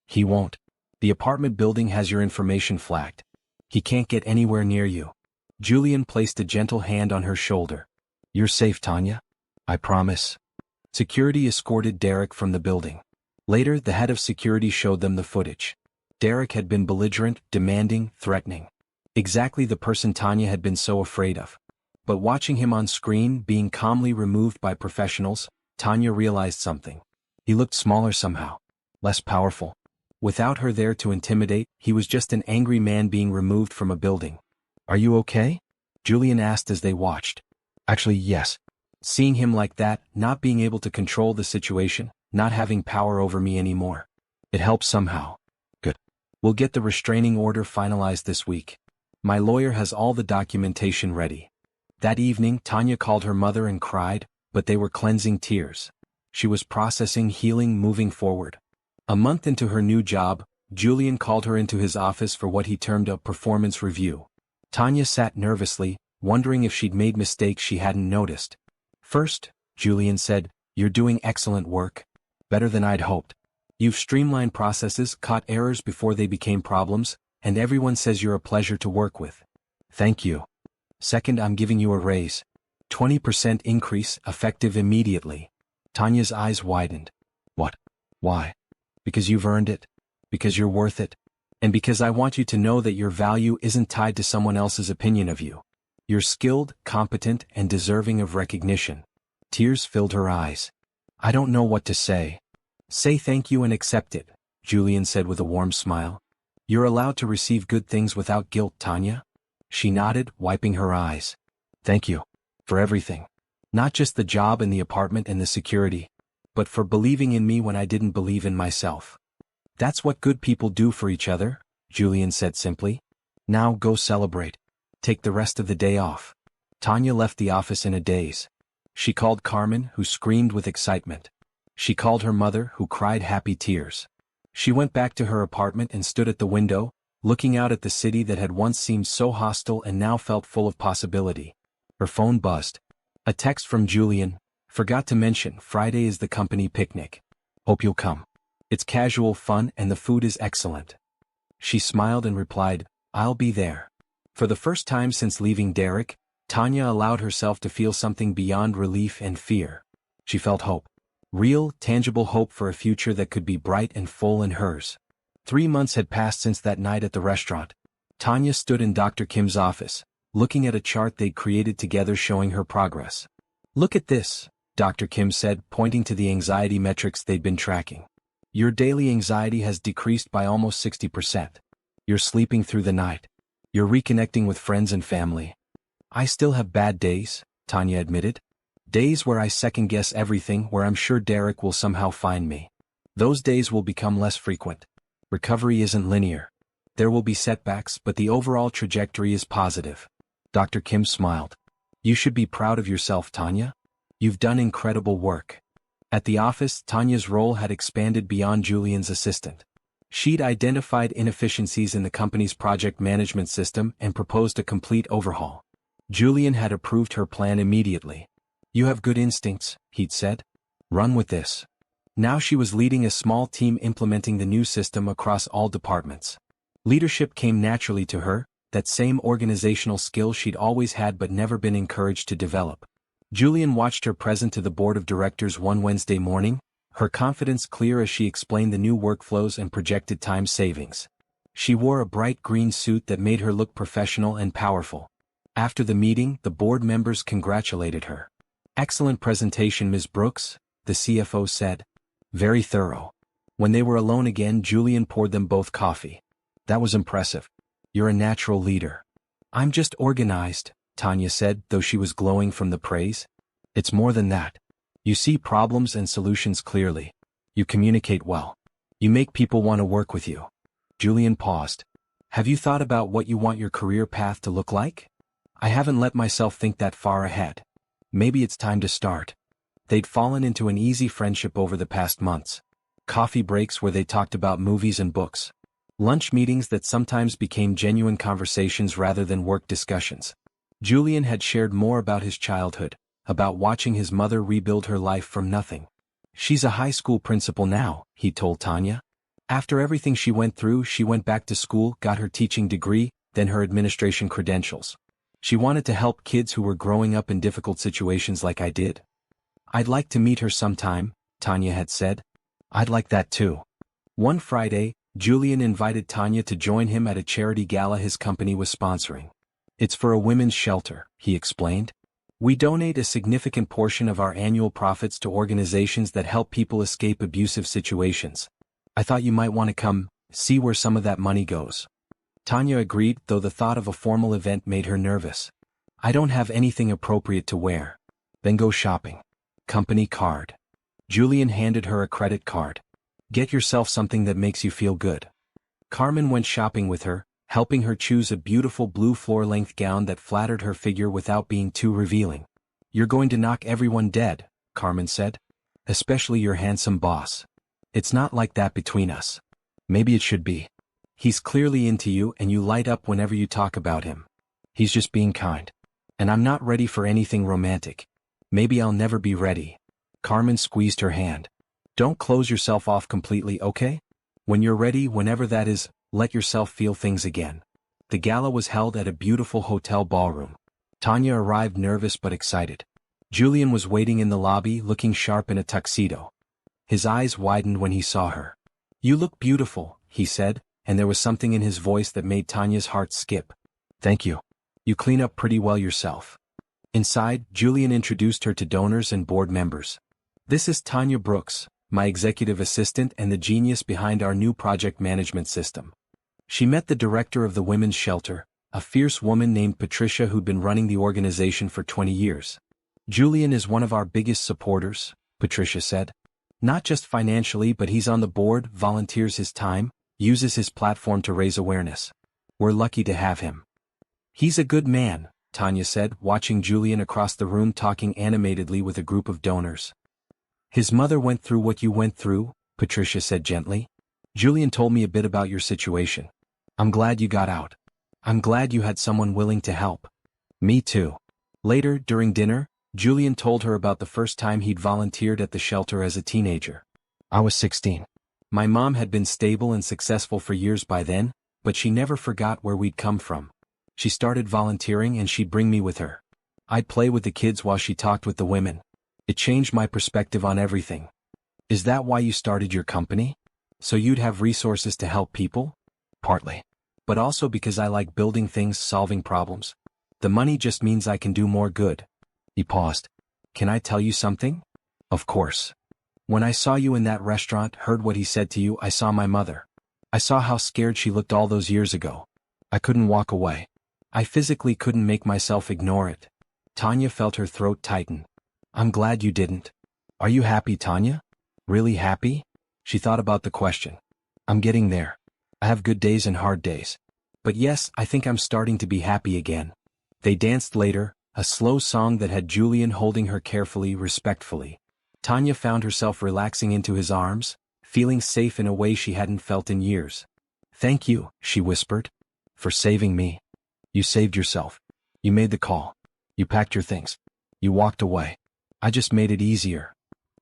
He won't. The apartment building has your information flagged. He can't get anywhere near you. Julian placed a gentle hand on her shoulder. You're safe, Tanya. I promise. Security escorted Derek from the building. Later, the head of security showed them the footage. Derek had been belligerent, demanding, threatening. Exactly the person Tanya had been so afraid of. But watching him on screen, being calmly removed by professionals, Tanya realized something. He looked smaller somehow. Less powerful. Without her there to intimidate, he was just an angry man being removed from a building. "Are you okay?" Julian asked as they watched. "Actually, yes." Seeing him like that, not being able to control the situation, not having power over me anymore. It helps somehow. Good. We'll get the restraining order finalized this week. My lawyer has all the documentation ready. That evening, Tanya called her mother and cried, but they were cleansing tears. She was processing, healing, moving forward. A month into her new job, Julian called her into his office for what he termed a performance review. Tanya sat nervously, wondering if she'd made mistakes she hadn't noticed. "First," Julian said, "you're doing excellent work. Better than I'd hoped. You've streamlined processes, caught errors before they became problems, and everyone says you're a pleasure to work with. Thank you. Second, I'm giving you a raise. 20% increase, effective immediately." Tanya's eyes widened. "What? Why?" "Because you've earned it. Because you're worth it. And because I want you to know that your value isn't tied to someone else's opinion of you. You're skilled, competent, and deserving of recognition." Tears filled her eyes. "I don't know what to say." "Say thank you and accept it," Julian said with a warm smile. "You're allowed to receive good things without guilt, Tanya." She nodded, wiping her eyes. "Thank you. For everything. Not just the job and the apartment and the security. But for believing in me when I didn't believe in myself." "That's what good people do for each other," Julian said simply. "Now go celebrate. Take the rest of the day off." Tanya left the office in a daze. She called Carmen, who screamed with excitement. She called her mother, who cried happy tears. She went back to her apartment and stood at the window, looking out at the city that had once seemed so hostile and now felt full of possibility. Her phone buzzed. A text from Julian. "Forgot to mention, Friday is the company picnic. Hope you'll come. It's casual fun and the food is excellent." She smiled and replied, "I'll be there." For the first time since leaving Derek, Tanya allowed herself to feel something beyond relief and fear. She felt hope. Real, tangible hope for a future that could be bright and full in hers. 3 months had passed since that night at the restaurant. Tanya stood in Dr. Kim's office, looking at a chart they'd created together showing her progress. "Look at this," Dr. Kim said, pointing to the anxiety metrics they'd been tracking. "Your daily anxiety has decreased by almost 60%. You're sleeping through the night. You're reconnecting with friends and family." "I still have bad days," Tanya admitted. "Days where I second-guess everything, where I'm sure Derek will somehow find me. Those days will become less frequent. Recovery isn't linear. There will be setbacks, but the overall trajectory is positive." Dr. Kim smiled. "You should be proud of yourself, Tanya. You've done incredible work." At the office, Tanya's role had expanded beyond Julian's assistant. She'd identified inefficiencies in the company's project management system and proposed a complete overhaul. Julian had approved her plan immediately. "You have good instincts," he'd said. "Run with this." Now she was leading a small team implementing the new system across all departments. Leadership came naturally to her, that same organizational skill she'd always had but never been encouraged to develop. Julian watched her present to the board of directors one Wednesday morning, her confidence clear as she explained the new workflows and projected time savings. She wore a bright green suit that made her look professional and powerful. After the meeting, the board members congratulated her. "Excellent presentation, Ms. Brooks," the CFO said. "Very thorough." When they were alone again, Julian poured them both coffee. "That was impressive. You're a natural leader." "I'm just organized," Tanya said, though she was glowing from the praise. "It's more than that. You see problems and solutions clearly. You communicate well. You make people want to work with you." Julian paused. "Have you thought about what you want your career path to look like?" "I haven't let myself think that far ahead. Maybe it's time to start." They'd fallen into an easy friendship over the past months. Coffee breaks where they talked about movies and books. Lunch meetings that sometimes became genuine conversations rather than work discussions. Julian had shared more about his childhood, about watching his mother rebuild her life from nothing. "She's a high school principal now," he told Tanya. "After everything she went through, she went back to school, got her teaching degree, then her administration credentials. She wanted to help kids who were growing up in difficult situations like I did." "I'd like to meet her sometime," Tanya had said. "I'd like that too." One Friday, Julian invited Tanya to join him at a charity gala his company was sponsoring. "It's for a women's shelter," he explained. We donate a significant portion of our annual profits to organizations that help people escape abusive situations. I thought you might want to come, see where some of that money goes. Tanya agreed, though the thought of a formal event made her nervous. I don't have anything appropriate to wear. Then go shopping. Company card. Julian handed her a credit card. Get yourself something that makes you feel good. Carmen went shopping with her, helping her choose a beautiful blue floor-length gown that flattered her figure without being too revealing. You're going to knock everyone dead, Carmen said. Especially your handsome boss. It's not like that between us. Maybe it should be. He's clearly into you and you light up whenever you talk about him. He's just being kind. And I'm not ready for anything romantic. Maybe I'll never be ready. Carmen squeezed her hand. Don't close yourself off completely, okay? When you're ready, whenever that is, let yourself feel things again. The gala was held at a beautiful hotel ballroom. Tanya arrived nervous but excited. Julian was waiting in the lobby, looking sharp in a tuxedo. His eyes widened when he saw her. You look beautiful, he said, and there was something in his voice that made Tanya's heart skip. Thank you. You clean up pretty well yourself. Inside, Julian introduced her to donors and board members. This is Tanya Brooks, my executive assistant and the genius behind our new project management system. She met the director of the women's shelter, a fierce woman named Patricia who'd been running the organization for 20 years. Julian is one of our biggest supporters, Patricia said. Not just financially, but he's on the board, volunteers his time, uses his platform to raise awareness. We're lucky to have him. He's a good man, Tanya said, watching Julian across the room talking animatedly with a group of donors. His mother went through what you went through, Patricia said gently. Julian told me a bit about your situation. I'm glad you got out. I'm glad you had someone willing to help. Me too. Later, during dinner, Julian told her about the first time he'd volunteered at the shelter as a teenager. I was 16. My mom had been stable and successful for years by then, but she never forgot where we'd come from. She started volunteering and she'd bring me with her. I'd play with the kids while she talked with the women. It changed my perspective on everything. Is that why you started your company? So you'd have resources to help people? Partly. But also because I like building things, solving problems. The money just means I can do more good. He paused. Can I tell you something? Of course. When I saw you in that restaurant, heard what he said to you, I saw my mother. I saw how scared she looked all those years ago. I couldn't walk away. I physically couldn't make myself ignore it. Tanya felt her throat tighten. I'm glad you didn't. Are you happy, Tanya? Really happy? She thought about the question. I'm getting there. I have good days and hard days. But yes, I think I'm starting to be happy again. They danced later, a slow song that had Julian holding her carefully, respectfully. Tanya found herself relaxing into his arms, feeling safe in a way she hadn't felt in years. Thank you, she whispered. For saving me. You saved yourself. You made the call. You packed your things. You walked away. I just made it easier.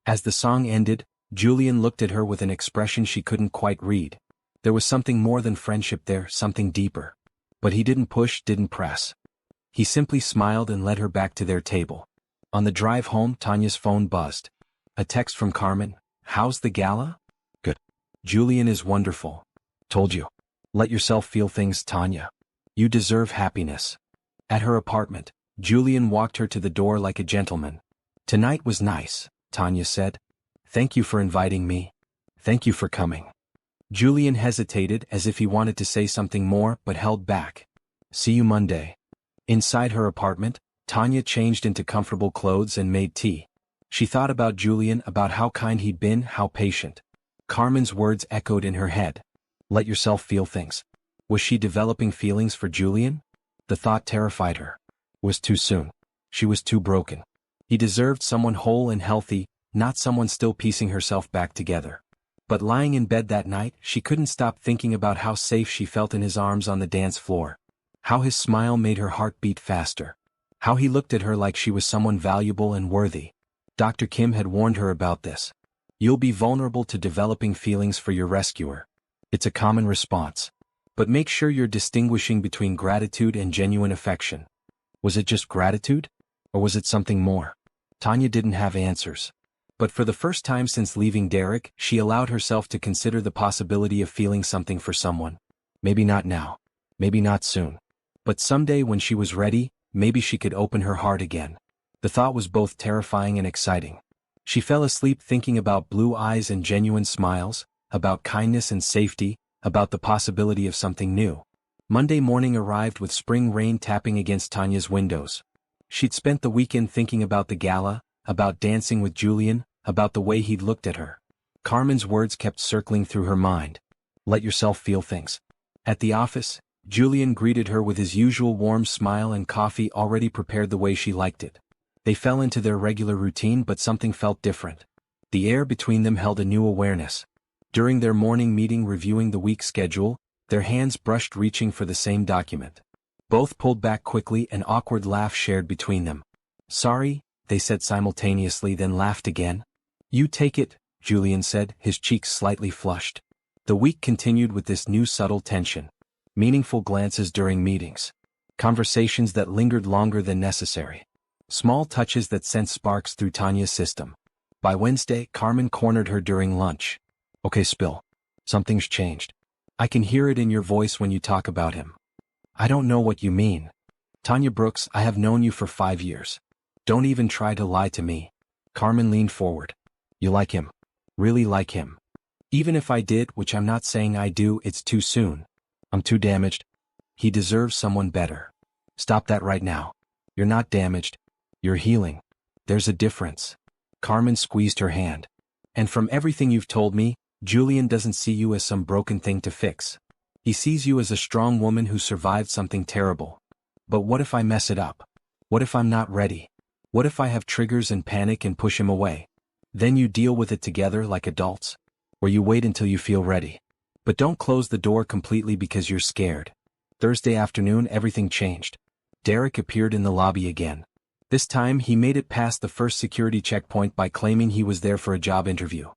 As the song ended, Julian looked at her with an expression she couldn't quite read. There was something more than friendship there, something deeper. But he didn't push, didn't press. He simply smiled and led her back to their table. On the drive home, Tanya's phone buzzed. A text from Carmen. How's the gala? Good. Julian is wonderful. Told you. Let yourself feel things, Tanya. You deserve happiness. At her apartment, Julian walked her to the door like a gentleman. Tonight was nice, Tanya said. Thank you for inviting me. Thank you for coming. Julian hesitated as if he wanted to say something more but held back. See you Monday. Inside her apartment, Tanya changed into comfortable clothes and made tea. She thought about Julian, about how kind he'd been, how patient. Carmen's words echoed in her head. Let yourself feel things. Was she developing feelings for Julian? The thought terrified her. It was too soon. She was too broken. He deserved someone whole and healthy, not someone still piecing herself back together. But lying in bed that night, she couldn't stop thinking about how safe she felt in his arms on the dance floor. How his smile made her heart beat faster. How he looked at her like she was someone valuable and worthy. Dr. Kim had warned her about this. You'll be vulnerable to developing feelings for your rescuer. It's a common response. But make sure you're distinguishing between gratitude and genuine affection. Was it just gratitude? Or was it something more? Tanya didn't have answers. But for the first time since leaving Derek, she allowed herself to consider the possibility of feeling something for someone. Maybe not now. Maybe not soon. But someday when she was ready, maybe she could open her heart again. The thought was both terrifying and exciting. She fell asleep thinking about blue eyes and genuine smiles, about kindness and safety, about the possibility of something new. Monday morning arrived with spring rain tapping against Tanya's windows. She'd spent the weekend thinking about the gala, about dancing with Julian, about the way he'd looked at her. Carmen's words kept circling through her mind. Let yourself feel things. At the office, Julian greeted her with his usual warm smile and coffee already prepared the way she liked it. They fell into their regular routine, but something felt different. The air between them held a new awareness. During their morning meeting reviewing the week's schedule, their hands brushed reaching for the same document. Both pulled back quickly, an awkward laugh shared between them. Sorry, they said simultaneously, then laughed again. You take it, Julian said, his cheeks slightly flushed. The week continued with this new subtle tension. Meaningful glances during meetings. Conversations that lingered longer than necessary. Small touches that sent sparks through Tanya's system. By Wednesday, Carmen cornered her during lunch. Okay, spill. Something's changed. I can hear it in your voice when you talk about him. I don't know what you mean. Tanya Brooks, I have known you for 5 years. Don't even try to lie to me. Carmen leaned forward. You like him? Really like him? Even if I did, which I'm not saying I do, it's too soon. I'm too damaged. He deserves someone better. Stop that right now. You're not damaged. You're healing. There's a difference. Carmen squeezed her hand. And from everything you've told me, Julian doesn't see you as some broken thing to fix. He sees you as a strong woman who survived something terrible. But what if I mess it up? What if I'm not ready? What if I have triggers and panic and push him away? Then you deal with it together like adults. Or you wait until you feel ready. But don't close the door completely because you're scared. Thursday afternoon, everything changed. Derek appeared in the lobby again. This time he made it past the first security checkpoint by claiming he was there for a job interview.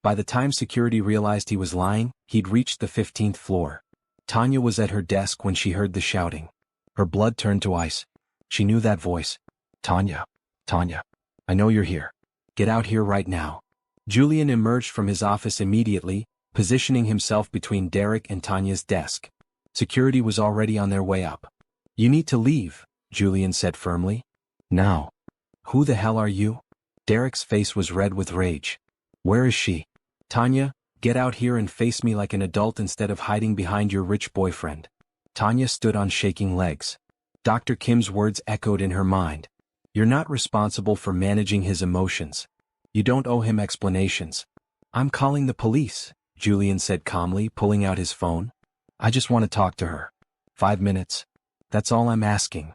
By the time security realized he was lying, he'd reached the 15th floor. Tanya was at her desk when she heard the shouting. Her blood turned to ice. She knew that voice. Tanya. Tanya. I know you're here. Get out here right now. Julian emerged from his office immediately, positioning himself between Derek and Tanya's desk. Security was already on their way up. You need to leave, Julian said firmly. Now. Who the hell are you? Derek's face was red with rage. Where is she? Tanya, get out here and face me like an adult instead of hiding behind your rich boyfriend. Tanya stood on shaking legs. Dr. Kim's words echoed in her mind. You're not responsible for managing his emotions. You don't owe him explanations. I'm calling the police, Julian said calmly, pulling out his phone. I just want to talk to her. 5 minutes. That's all I'm asking.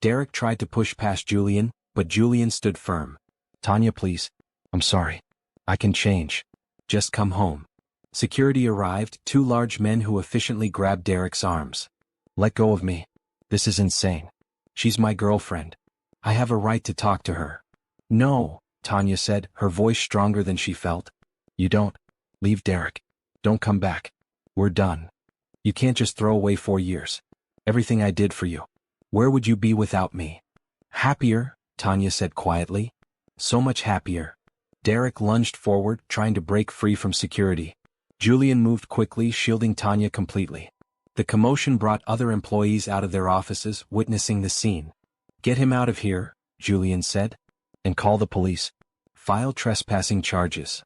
Derek tried to push past Julian, but Julian stood firm. Tanya, please. I'm sorry. I can change. Just come home. Security arrived, 2 large men who efficiently grabbed Derek's arms. Let go of me. This is insane. She's my girlfriend. I have a right to talk to her. No, Tanya said, her voice stronger than she felt. You don't. Leave Derek. Don't come back. We're done. You can't just throw away 4 years. Everything I did for you. Where would you be without me? Happier, Tanya said quietly. So much happier. Derek lunged forward, trying to break free from security. Julian moved quickly, shielding Tanya completely. The commotion brought other employees out of their offices, witnessing the scene. Get him out of here, Julian said. And call the police. File trespassing charges.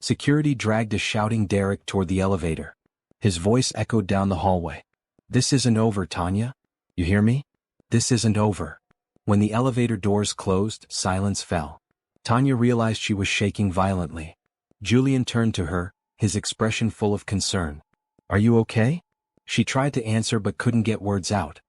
Security dragged a shouting Derek toward the elevator. His voice echoed down the hallway. This isn't over, Tanya. You hear me? This isn't over. When the elevator doors closed, silence fell. Tanya realized she was shaking violently. Julian turned to her, his expression full of concern. Are you okay? She tried to answer but couldn't get words out.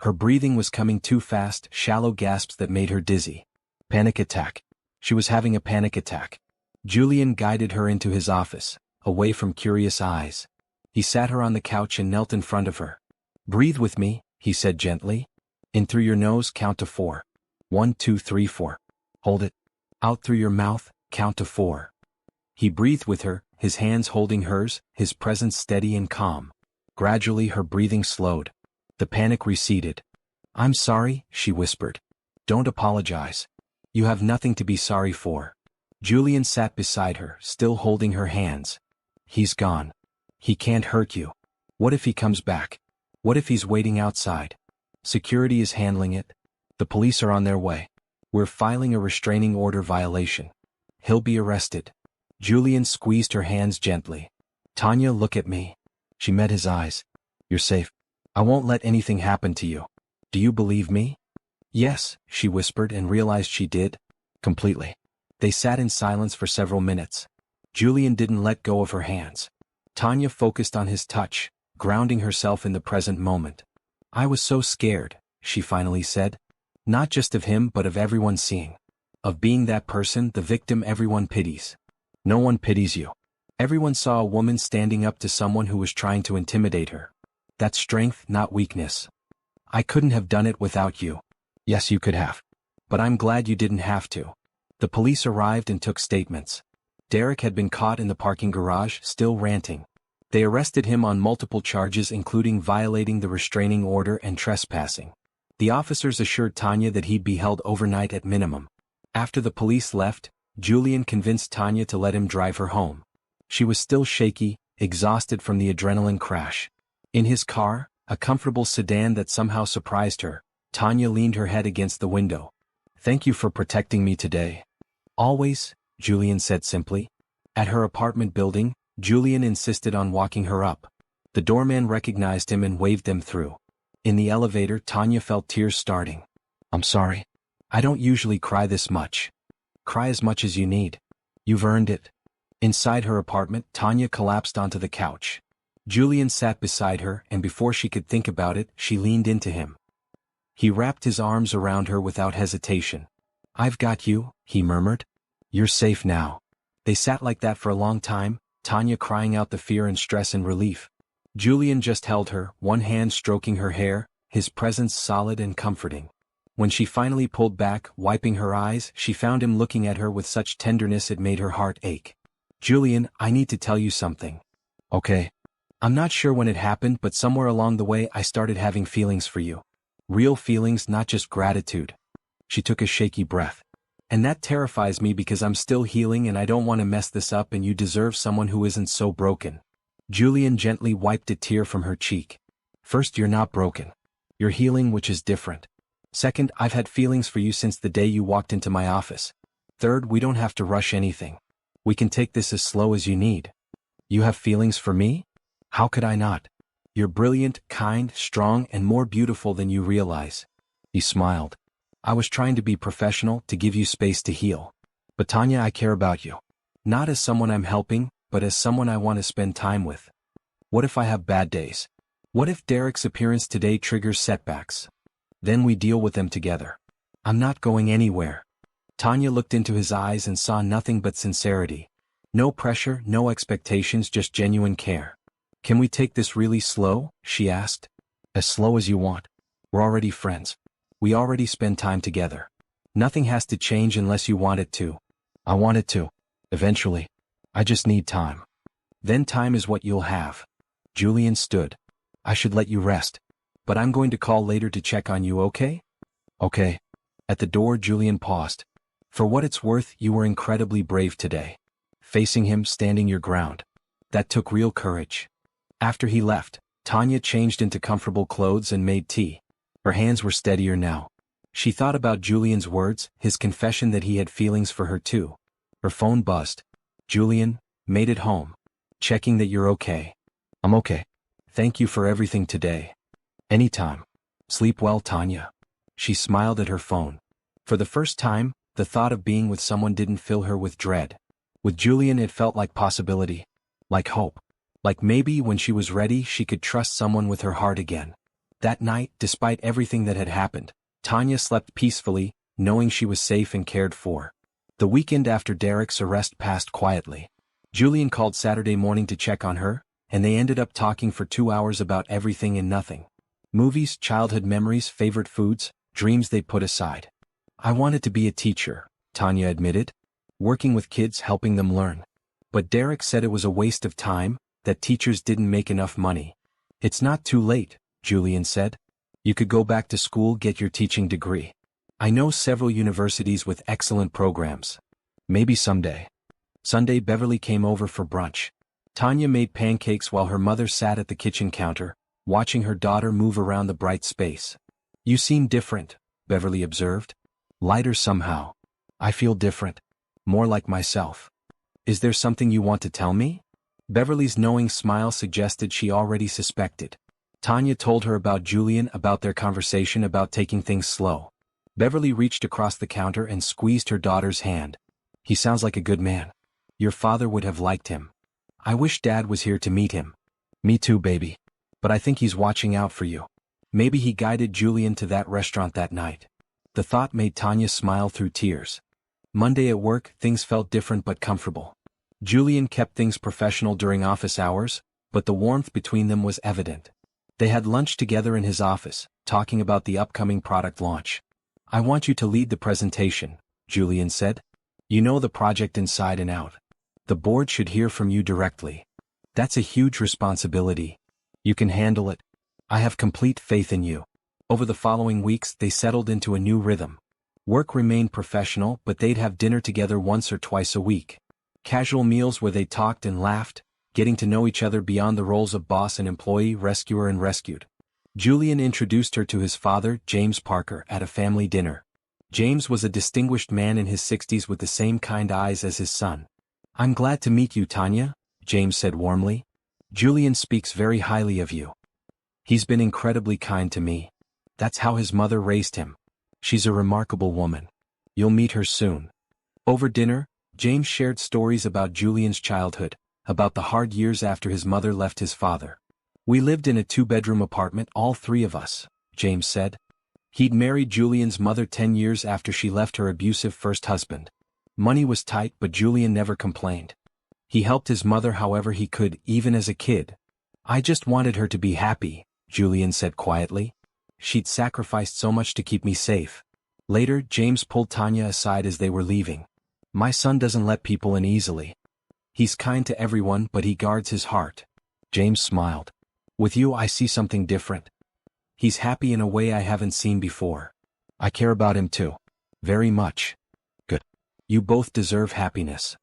Her breathing was coming too fast, shallow gasps that made her dizzy. Panic attack. She was having a panic attack. Julian guided her into his office, away from curious eyes. He sat her on the couch and knelt in front of her. Breathe with me, he said gently. In through your nose, count to 4. 1, 2, 3, 4. Hold it. Out through your mouth, count to 4. He breathed with her, his hands holding hers, his presence steady and calm. Gradually her breathing slowed. The panic receded. I'm sorry, she whispered. Don't apologize. You have nothing to be sorry for. Julian sat beside her, still holding her hands. He's gone. He can't hurt you. What if he comes back? What if he's waiting outside? Security is handling it. The police are on their way. We're filing a restraining order violation. He'll be arrested. Julian squeezed her hands gently. Tanya, look at me. She met his eyes. You're safe. I won't let anything happen to you. Do you believe me? Yes, she whispered and realized she did. Completely. They sat in silence for several minutes. Julian didn't let go of her hands. Tanya focused on his touch, grounding herself in the present moment. I was so scared, she finally said. Not just of him but of everyone seeing. Of being that person, the victim everyone pities. No one pities you. Everyone saw a woman standing up to someone who was trying to intimidate her. That's strength, not weakness. I couldn't have done it without you. Yes, you could have. But I'm glad you didn't have to. The police arrived and took statements. Derek had been caught in the parking garage, still ranting. They arrested him on multiple charges including violating the restraining order and trespassing. The officers assured Tanya that he'd be held overnight at minimum. After the police left, Julian convinced Tanya to let him drive her home. She was still shaky, exhausted from the adrenaline crash. In his car, a comfortable sedan that somehow surprised her, Tanya leaned her head against the window. Thank you for protecting me today. Always, Julian said simply. At her apartment building, Julian insisted on walking her up. The doorman recognized him and waved them through. In the elevator, Tanya felt tears starting. I'm sorry. I don't usually cry this much. Cry as much as you need. You've earned it. Inside her apartment, Tanya collapsed onto the couch. Julian sat beside her, and before she could think about it, she leaned into him. He wrapped his arms around her without hesitation. I've got you, he murmured. You're safe now. They sat like that for a long time, Tanya crying out the fear and stress and relief. Julian just held her, one hand stroking her hair, his presence solid and comforting. When she finally pulled back, wiping her eyes, she found him looking at her with such tenderness it made her heart ache. Julian, I need to tell you something. Okay. I'm not sure when it happened, but somewhere along the way I started having feelings for you. Real feelings, not just gratitude. She took a shaky breath. And that terrifies me because I'm still healing and I don't want to mess this up, and you deserve someone who isn't so broken. Julian gently wiped a tear from her cheek. First, you're not broken. You're healing, which is different. Second, I've had feelings for you since the day you walked into my office. Third, we don't have to rush anything. We can take this as slow as you need. You have feelings for me? How could I not? You're brilliant, kind, strong, and more beautiful than you realize. He smiled. I was trying to be professional, to give you space to heal. But Tanya, I care about you. Not as someone I'm helping, but as someone I want to spend time with. What if I have bad days? What if Derek's appearance today triggers setbacks? Then we deal with them together. I'm not going anywhere. Tanya looked into his eyes and saw nothing but sincerity. No pressure, no expectations, just genuine care. Can we take this really slow? She asked. As slow as you want. We're already friends. We already spend time together. Nothing has to change unless you want it to. I want it to. Eventually. I just need time. Then time is what you'll have. Julian stood. I should let you rest. But I'm going to call later to check on you, okay? Okay. At the door, Julian paused. For what it's worth, you were incredibly brave today. Facing him, standing your ground. That took real courage. After he left, Tanya changed into comfortable clothes and made tea. Her hands were steadier now. She thought about Julian's words, his confession that he had feelings for her too. Her phone buzzed. Julian, made it home. Checking that you're okay. I'm okay. Thank you for everything today. Anytime. Sleep well, Tanya. She smiled at her phone. For the first time, the thought of being with someone didn't fill her with dread. With Julian it felt like possibility. Like hope. Like maybe when she was ready she could trust someone with her heart again. That night, despite everything that had happened, Tanya slept peacefully, knowing she was safe and cared for. The weekend after Derek's arrest passed quietly. Julian called Saturday morning to check on her, and they ended up talking for 2 hours about everything and nothing. Movies, childhood memories, favorite foods, dreams they put aside. I wanted to be a teacher, Tanya admitted. Working with kids, helping them learn. But Derek said it was a waste of time, that teachers didn't make enough money. It's not too late, Julian said. You could go back to school, get your teaching degree. I know several universities with excellent programs. Maybe someday. Sunday, Beverly came over for brunch. Tanya made pancakes while her mother sat at the kitchen counter, watching her daughter move around the bright space. You seem different, Beverly observed. Lighter somehow. I feel different. More like myself. Is there something you want to tell me? Beverly's knowing smile suggested she already suspected. Tanya told her about Julian, about their conversation about taking things slow. Beverly reached across the counter and squeezed her daughter's hand. He sounds like a good man. Your father would have liked him. I wish Dad was here to meet him. Me too, baby. But I think he's watching out for you. Maybe he guided Julian to that restaurant that night. The thought made Tanya smile through tears. Monday at work, things felt different but comfortable. Julian kept things professional during office hours, but the warmth between them was evident. They had lunch together in his office, talking about the upcoming product launch. I want you to lead the presentation, Julian said. You know the project inside and out. The board should hear from you directly. That's a huge responsibility. You can handle it. I have complete faith in you. Over the following weeks, they settled into a new rhythm. Work remained professional, but they'd have dinner together once or twice a week. Casual meals where they talked and laughed, getting to know each other beyond the roles of boss and employee, rescuer and rescued. Julian introduced her to his father, James Parker, at a family dinner. James was a distinguished man in his 60s with the same kind eyes as his son. I'm glad to meet you, Tanya, James said warmly. Julian speaks very highly of you. He's been incredibly kind to me. That's how his mother raised him. She's a remarkable woman. You'll meet her soon. Over dinner, James shared stories about Julian's childhood, about the hard years after his mother left his father. We lived in a 2-bedroom apartment, all 3 of us, James said. He'd married Julian's mother 10 years after she left her abusive first husband. Money was tight, but Julian never complained. He helped his mother however he could, even as a kid. I just wanted her to be happy, Julian said quietly. She'd sacrificed so much to keep me safe. Later, James pulled Tanya aside as they were leaving. My son doesn't let people in easily. He's kind to everyone, but he guards his heart. James smiled. With you, I see something different. He's happy in a way I haven't seen before. I care about him too. Very much. Good. You both deserve happiness.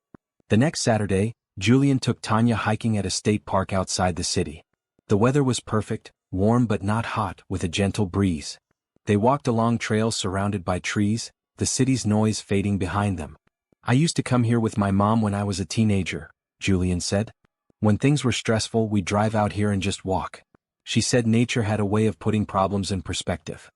The next Saturday, Julian took Tanya hiking at a state park outside the city. The weather was perfect, warm but not hot, with a gentle breeze. They walked along trails surrounded by trees, the city's noise fading behind them. I used to come here with my mom when I was a teenager, Julian said. When things were stressful, we'd drive out here and just walk. She said nature had a way of putting problems in perspective.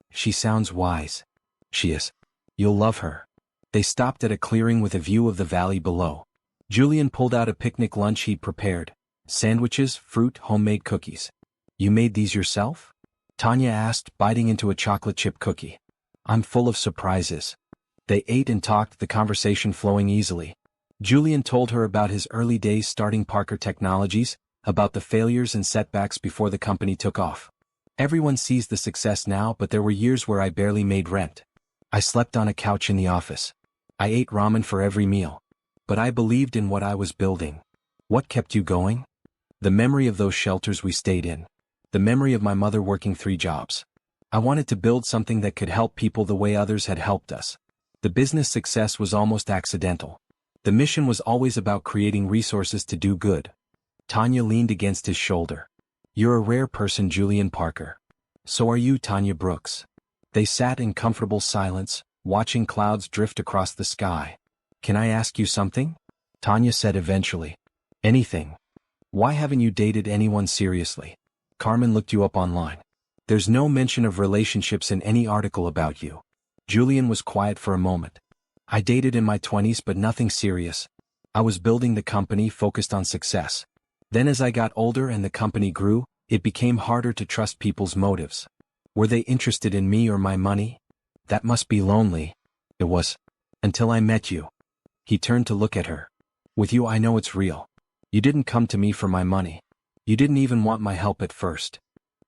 She sounds wise. She is. You'll love her. They stopped at a clearing with a view of the valley below. Julian pulled out a picnic lunch he'd prepared. Sandwiches, fruit, homemade cookies. You made these yourself? Tanya asked, biting into a chocolate chip cookie. I'm full of surprises. They ate and talked, the conversation flowing easily. Julian told her about his early days starting Parker Technologies, about the failures and setbacks before the company took off. Everyone sees the success now, but there were years where I barely made rent. I slept on a couch in the office. I ate ramen for every meal. But I believed in what I was building. What kept you going? The memory of those shelters we stayed in. The memory of my mother working 3 jobs. I wanted to build something that could help people the way others had helped us. The business success was almost accidental. The mission was always about creating resources to do good. Tanya leaned against his shoulder. You're a rare person, Julian Parker. So are you, Tanya Brooks. They sat in comfortable silence, watching clouds drift across the sky. Can I ask you something? Tanya said eventually. Anything. Why haven't you dated anyone seriously? Carmen looked you up online. There's no mention of relationships in any article about you. Julian was quiet for a moment. I dated in my 20s, but nothing serious. I was building the company, focused on success. Then as I got older and the company grew, it became harder to trust people's motives. Were they interested in me or my money? That must be lonely. It was. Until I met you. He turned to look at her. With you, I know it's real. You didn't come to me for my money. You didn't even want my help at first.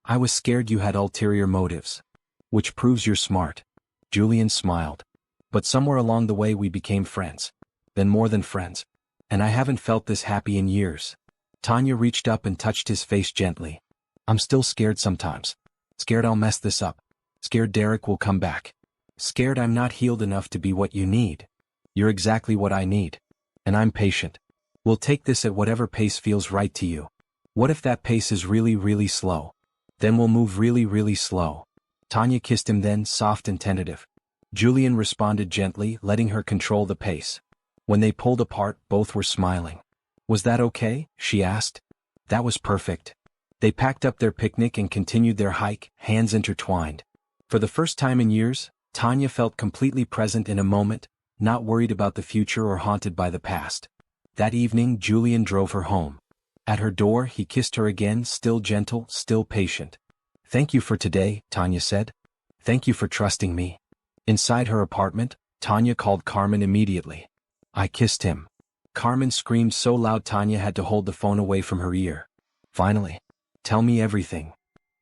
I was scared you had ulterior motives. Which proves you're smart. Julian smiled. But somewhere along the way we became friends. Then more than friends. And I haven't felt this happy in years. Tanya reached up and touched his face gently. I'm still scared sometimes. Scared I'll mess this up. Scared Derek will come back. Scared I'm not healed enough to be what you need. You're exactly what I need. And I'm patient. We'll take this at whatever pace feels right to you. What if that pace is really, really slow? Then we'll move really, really slow. Tanya kissed him then, soft and tentative. Julian responded gently, letting her control the pace. When they pulled apart, both were smiling. "Was that okay?" she asked. "That was perfect." They packed up their picnic and continued their hike, hands intertwined. For the first time in years, Tanya felt completely present in a moment, not worried about the future or haunted by the past. That evening, Julian drove her home. At her door, he kissed her again, still gentle, still patient. "Thank you for today," Tanya said. "Thank you for trusting me." Inside her apartment, Tanya called Carmen immediately. "I kissed him." Carmen screamed so loud Tanya had to hold the phone away from her ear. "Finally. Tell me everything."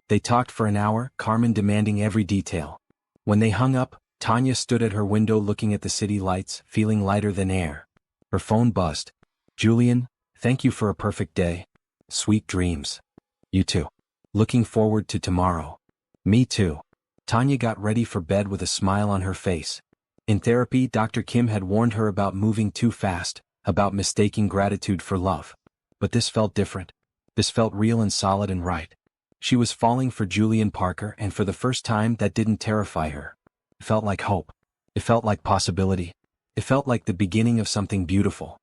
They talked for an hour, Carmen demanding every detail. When they hung up, Tanya stood at her window looking at the city lights, feeling lighter than air. Her phone buzzed. "Julian, thank you for a perfect day. Sweet dreams." "You too. Looking forward to tomorrow." "Me too." Tanya got ready for bed with a smile on her face. In therapy, Dr. Kim had warned her about moving too fast, about mistaking gratitude for love. But this felt different. This felt real and solid and right. She was falling for Julian Parker, and for the first time that didn't terrify her. It felt like hope. It felt like possibility. It felt like the beginning of something beautiful.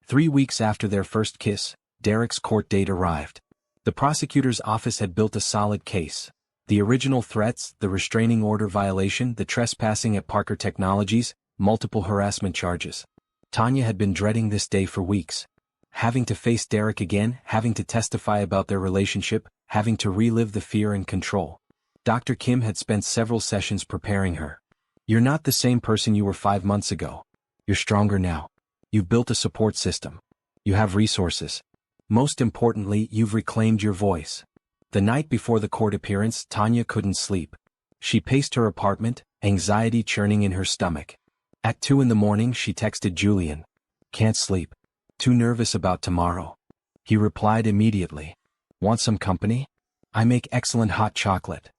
3 weeks after their first kiss, Derek's court date arrived. The prosecutor's office had built a solid case. The original threats, the restraining order violation, the trespassing at Parker Technologies, multiple harassment charges. Tanya had been dreading this day for weeks. Having to face Derek again, having to testify about their relationship, having to relive the fear and control. Dr. Kim had spent several sessions preparing her. "You're not the same person you were 5 months ago. You're stronger now. You've built a support system. You have resources. Most importantly, you've reclaimed your voice." The night before the court appearance, Tanya couldn't sleep. She paced her apartment, anxiety churning in her stomach. At 2 in the morning, she texted Julian. "Can't sleep. Too nervous about tomorrow." He replied immediately. "Want some company? I make excellent hot chocolate."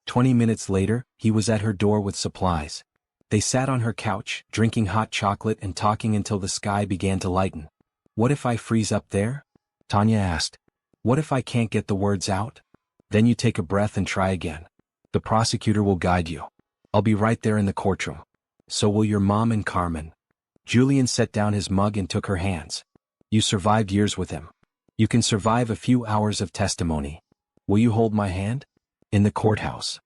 20 minutes later, he was at her door with supplies. They sat on her couch, drinking hot chocolate and talking until the sky began to lighten. "What if I freeze up there?" Tanya asked. "What if I can't get the words out?" "Then you take a breath and try again. The prosecutor will guide you. I'll be right there in the courtroom. So will your mom and Carmen." Julian set down his mug and took her hands. "You survived years with him. You can survive a few hours of testimony. Will you hold my hand? In the courthouse.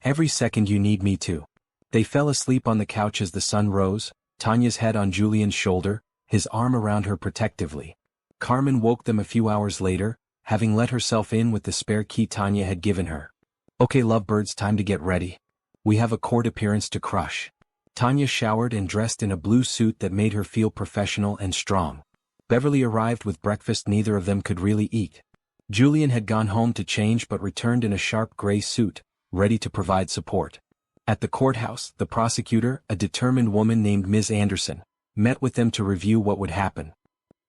Every second you need me to." They fell asleep on the couch as the sun rose, Tanya's head on Julian's shoulder, his arm around her protectively. Carmen woke them a few hours later, having let herself in with the spare key Tanya had given her. "Okay, lovebirds, time to get ready. We have a court appearance to crush." Tanya showered and dressed in a blue suit that made her feel professional and strong. Beverly arrived with breakfast neither of them could really eat. Julian had gone home to change but returned in a sharp gray suit, ready to provide support. At the courthouse, the prosecutor, a determined woman named Ms. Anderson, met with them to review what would happen.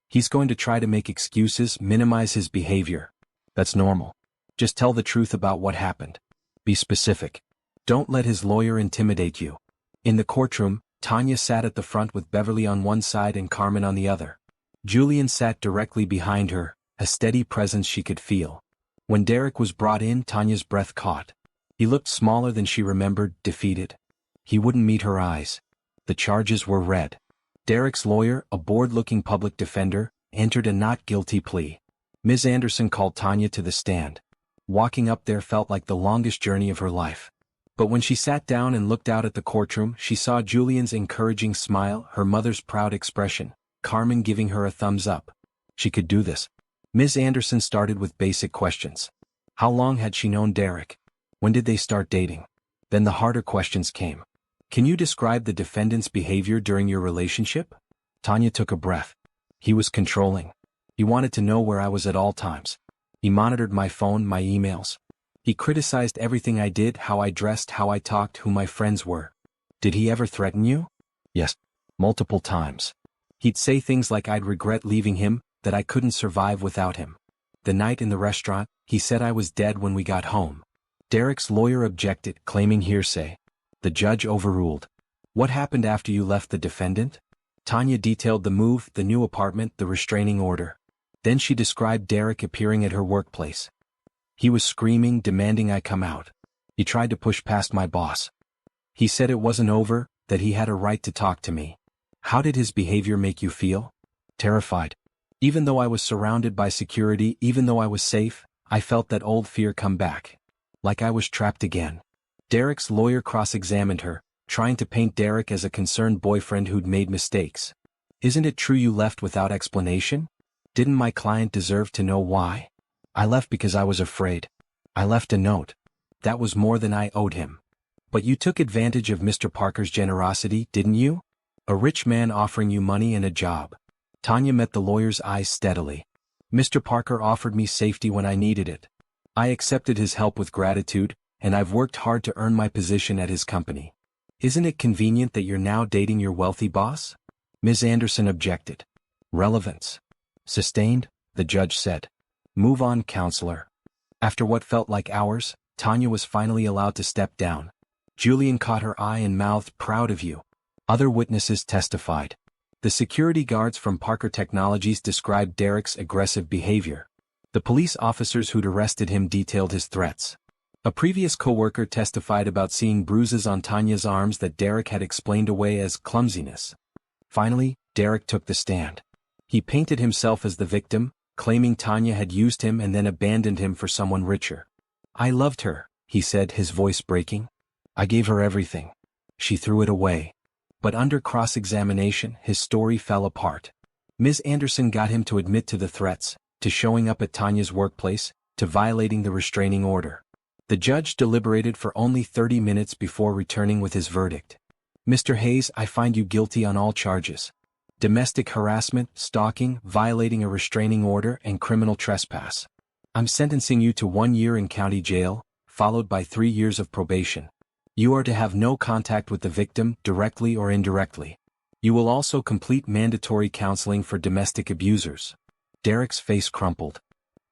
"He's going to try to make excuses, minimize his behavior. That's normal. Just tell the truth about what happened. Be specific. Don't let his lawyer intimidate you." In the courtroom, Tanya sat at the front with Beverly on one side and Carmen on the other. Julian sat directly behind her, a steady presence she could feel. When Derek was brought in, Tanya's breath caught. He looked smaller than she remembered, defeated. He wouldn't meet her eyes. The charges were read. Derek's lawyer, a bored-looking public defender, entered a not guilty plea. Ms. Anderson called Tanya to the stand. Walking up there felt like the longest journey of her life. But when she sat down and looked out at the courtroom, she saw Julian's encouraging smile, her mother's proud expression, Carmen giving her a thumbs up. She could do this. Ms. Anderson started with basic questions. How long had she known Derek? When did they start dating? Then the harder questions came. Can you describe the defendant's behavior during your relationship? Tanya took a breath. He was controlling. He wanted to know where I was at all times. He monitored my phone, my emails. He criticized everything I did, how I dressed, how I talked, who my friends were. Did he ever threaten you? Yes. Multiple times. He'd say things like I'd regret leaving him, that I couldn't survive without him. The night in the restaurant, he said I was dead when we got home. Derek's lawyer objected, claiming hearsay. The judge overruled. What happened after you left the defendant? Tanya detailed the move, the new apartment, the restraining order. Then she described Derek appearing at her workplace. He was screaming, demanding I come out. He tried to push past my boss. He said it wasn't over, that he had a right to talk to me. How did his behavior make you feel? Terrified. Even though I was surrounded by security, even though I was safe, I felt that old fear come back. Like I was trapped again. Derek's lawyer cross-examined her, trying to paint Derek as a concerned boyfriend who'd made mistakes. Isn't it true you left without explanation? Didn't my client deserve to know why? I left because I was afraid. I left a note. That was more than I owed him. But you took advantage of Mr. Parker's generosity, didn't you? A rich man offering you money and a job. Tanya met the lawyer's eyes steadily. Mr. Parker offered me safety when I needed it. I accepted his help with gratitude, and I've worked hard to earn my position at his company. Isn't it convenient that you're now dating your wealthy boss? Ms. Anderson objected. Relevance. Sustained, the judge said. Move on, counselor. After what felt like hours, Tanya was finally allowed to step down. Julian caught her eye and mouthed, "Proud of you." Other witnesses testified. The security guards from Parker Technologies described Derek's aggressive behavior. The police officers who'd arrested him detailed his threats. A previous co-worker testified about seeing bruises on Tanya's arms that Derek had explained away as clumsiness. Finally, Derek took the stand. He painted himself as the victim, claiming Tanya had used him and then abandoned him for someone richer. "I loved her," he said, his voice breaking. "I gave her everything. She threw it away." But under cross-examination, his story fell apart. Ms. Anderson got him to admit to the threats, to showing up at Tanya's workplace, to violating the restraining order. The judge deliberated for only 30 minutes before returning with his verdict. "Mr. Hayes, I find you guilty on all charges. Domestic harassment, stalking, violating a restraining order, and criminal trespass. I'm sentencing you to 1 year in county jail, followed by 3 years of probation. You are to have no contact with the victim, directly or indirectly. You will also complete mandatory counseling for domestic abusers." Derek's face crumpled.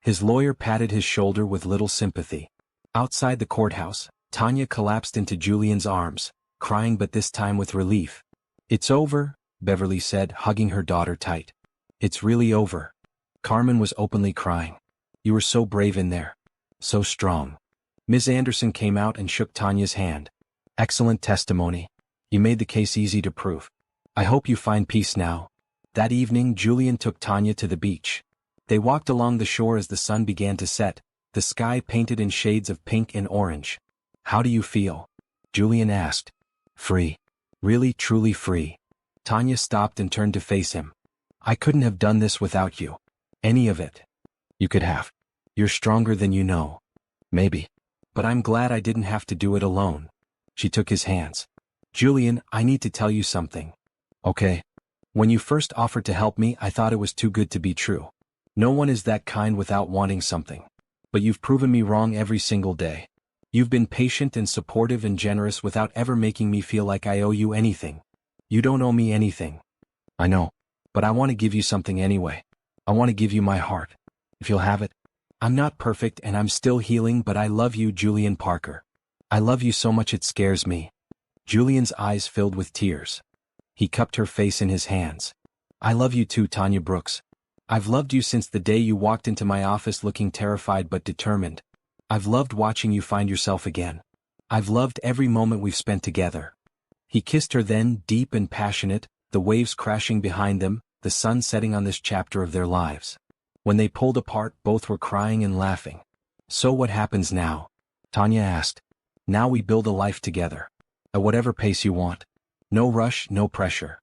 His lawyer patted his shoulder with little sympathy. Outside the courthouse, Tanya collapsed into Julian's arms, crying but this time with relief. "It's over," Beverly said, hugging her daughter tight. "It's really over." Carmen was openly crying. "You were so brave in there. So strong." Ms. Anderson came out and shook Tanya's hand. "Excellent testimony. You made the case easy to prove. I hope you find peace now." That evening, Julian took Tanya to the beach. They walked along the shore as the sun began to set, the sky painted in shades of pink and orange. "How do you feel?" Julian asked. "Free. Really, truly free." Tanya stopped and turned to face him. "I couldn't have done this without you. Any of it." "You could have. You're stronger than you know." "Maybe. But I'm glad I didn't have to do it alone." She took his hands. "Julian, I need to tell you something." "Okay." "When you first offered to help me, I thought it was too good to be true. No one is that kind without wanting something. But you've proven me wrong every single day. You've been patient and supportive and generous without ever making me feel like I owe you anything. You don't owe me anything." "I know. But I want to give you something anyway. I want to give you my heart. If you'll have it." "I'm not perfect and I'm still healing, but I love you, Julian Parker. I love you so much it scares me." Julian's eyes filled with tears. He cupped her face in his hands. "I love you too, Tanya Brooks. I've loved you since the day you walked into my office looking terrified but determined. I've loved watching you find yourself again. I've loved every moment we've spent together." He kissed her then, deep and passionate, the waves crashing behind them, the sun setting on this chapter of their lives. When they pulled apart, both were crying and laughing. "So what happens now?" Tanya asked. "Now we build a life together. At whatever pace you want. No rush, no pressure.